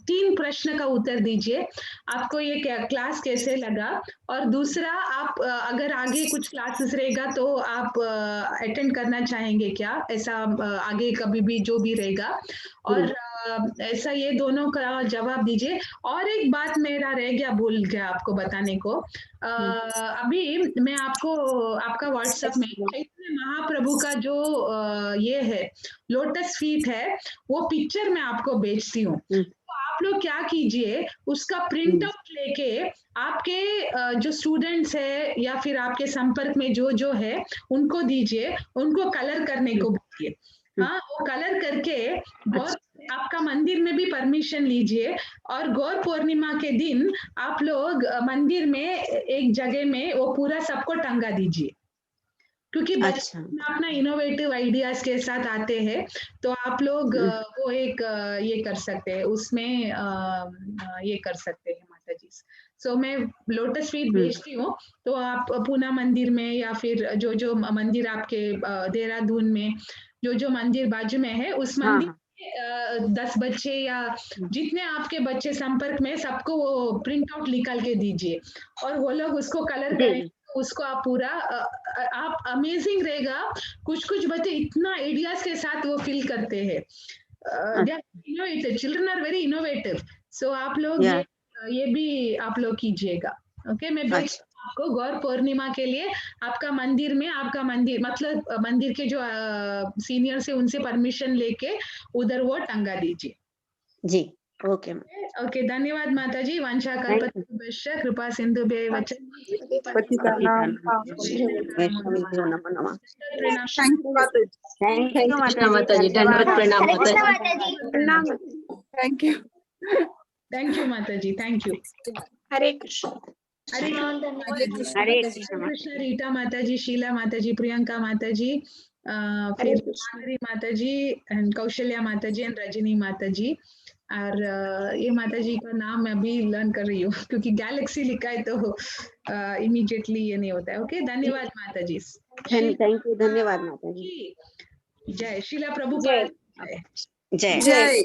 3 प्रश्न का उत्तर दीजिए, आपको ये क्लास कैसे लगा, और दूसरा आप अगर आगे कुछ क्लासेस रहेगा तो आप अटेंड करना चाहेंगे क्या, ऐसा आगे कभी भी जो भी रहेगा, और ऐसा ये दोनों का जवाब दीजिए। और एक बात मेरा रह गया, भूल गया आपको बताने को, अभी मैं आपको आपका व्हाट्सएप में चैतन्य महाप्रभु का जो ये है लोटस फीट है, वो पिक्चर मैं आपको भेजती हूँ। तो आप लोग क्या कीजिए, उसका प्रिंट आउट लेके आपके जो स्टूडेंट्स है या फिर आपके संपर्क में जो है उनको दीजिए, उनको कलर करने को बोलिए। हाँ, वो कलर करके आपका मंदिर में भी परमिशन लीजिए, और गौर पूर्णिमा के दिन आप लोग मंदिर में एक जगह में वो पूरा सबको टंगा दीजिए, क्योंकि बच्चे अपना इनोवेटिव आइडियाज के साथ आते हैं, तो आप लोग वो एक ये कर सकते हैं, उसमें ये कर सकते हैं माता जी। सो मैं लोटस फीट भेजती हूँ, तो आप पूना मंदिर में या फिर जो मंदिर आपके देहरादून में जो मंदिर बाजू में है उस मंदिर 10 बच्चे या जितने आपके बच्चे संपर्क में, सबको वो प्रिंट आउट निकाल के दीजिए, और वो लोग उसको कलर करेंगे, उसको आप पूरा आप अमेजिंग रहेगा। कुछ बच्चे इतना आइडियाज के साथ वो फील करते हैं, चिल्ड्रन आर वेरी इनोवेटिव। सो आप लोग ये भी आप लोग कीजिएगा। ओके, मैं आपको गौर पूर्णिमा के लिए आपका मंदिर मतलब मंदिर के जो सीनियर से उनसे परमिशन लेके उधर वो टंगा दीजिए। जी ओके ओके, धन्यवाद माता जी। वांछा कल्पतरुभ्यश्च कृपा सिन्धुभ्यैव च थैंक यू माता जी, धन्यवाद, प्रणाम माता जी, थैंक यू। थैंक यू माता जी, थैंक यू। हरे कृष्ण। हरे कृष्ण। रीटा माता जी, शीला माता जी, प्रियंका माता जी, फिर माधुरी माता जी एंड कौशल्या माता जी एंड रजनी माता जी। और ये माता जी का नाम मैं अभी लर्न कर रही हूँ क्योंकि गैलेक्सी लिखा है तो इमीडिएटली ये नहीं होता है। ओके, धन्यवाद माता जी। थैंक यू, धन्यवाद माता जी। जय शीला प्रभुपाद। जय। जय।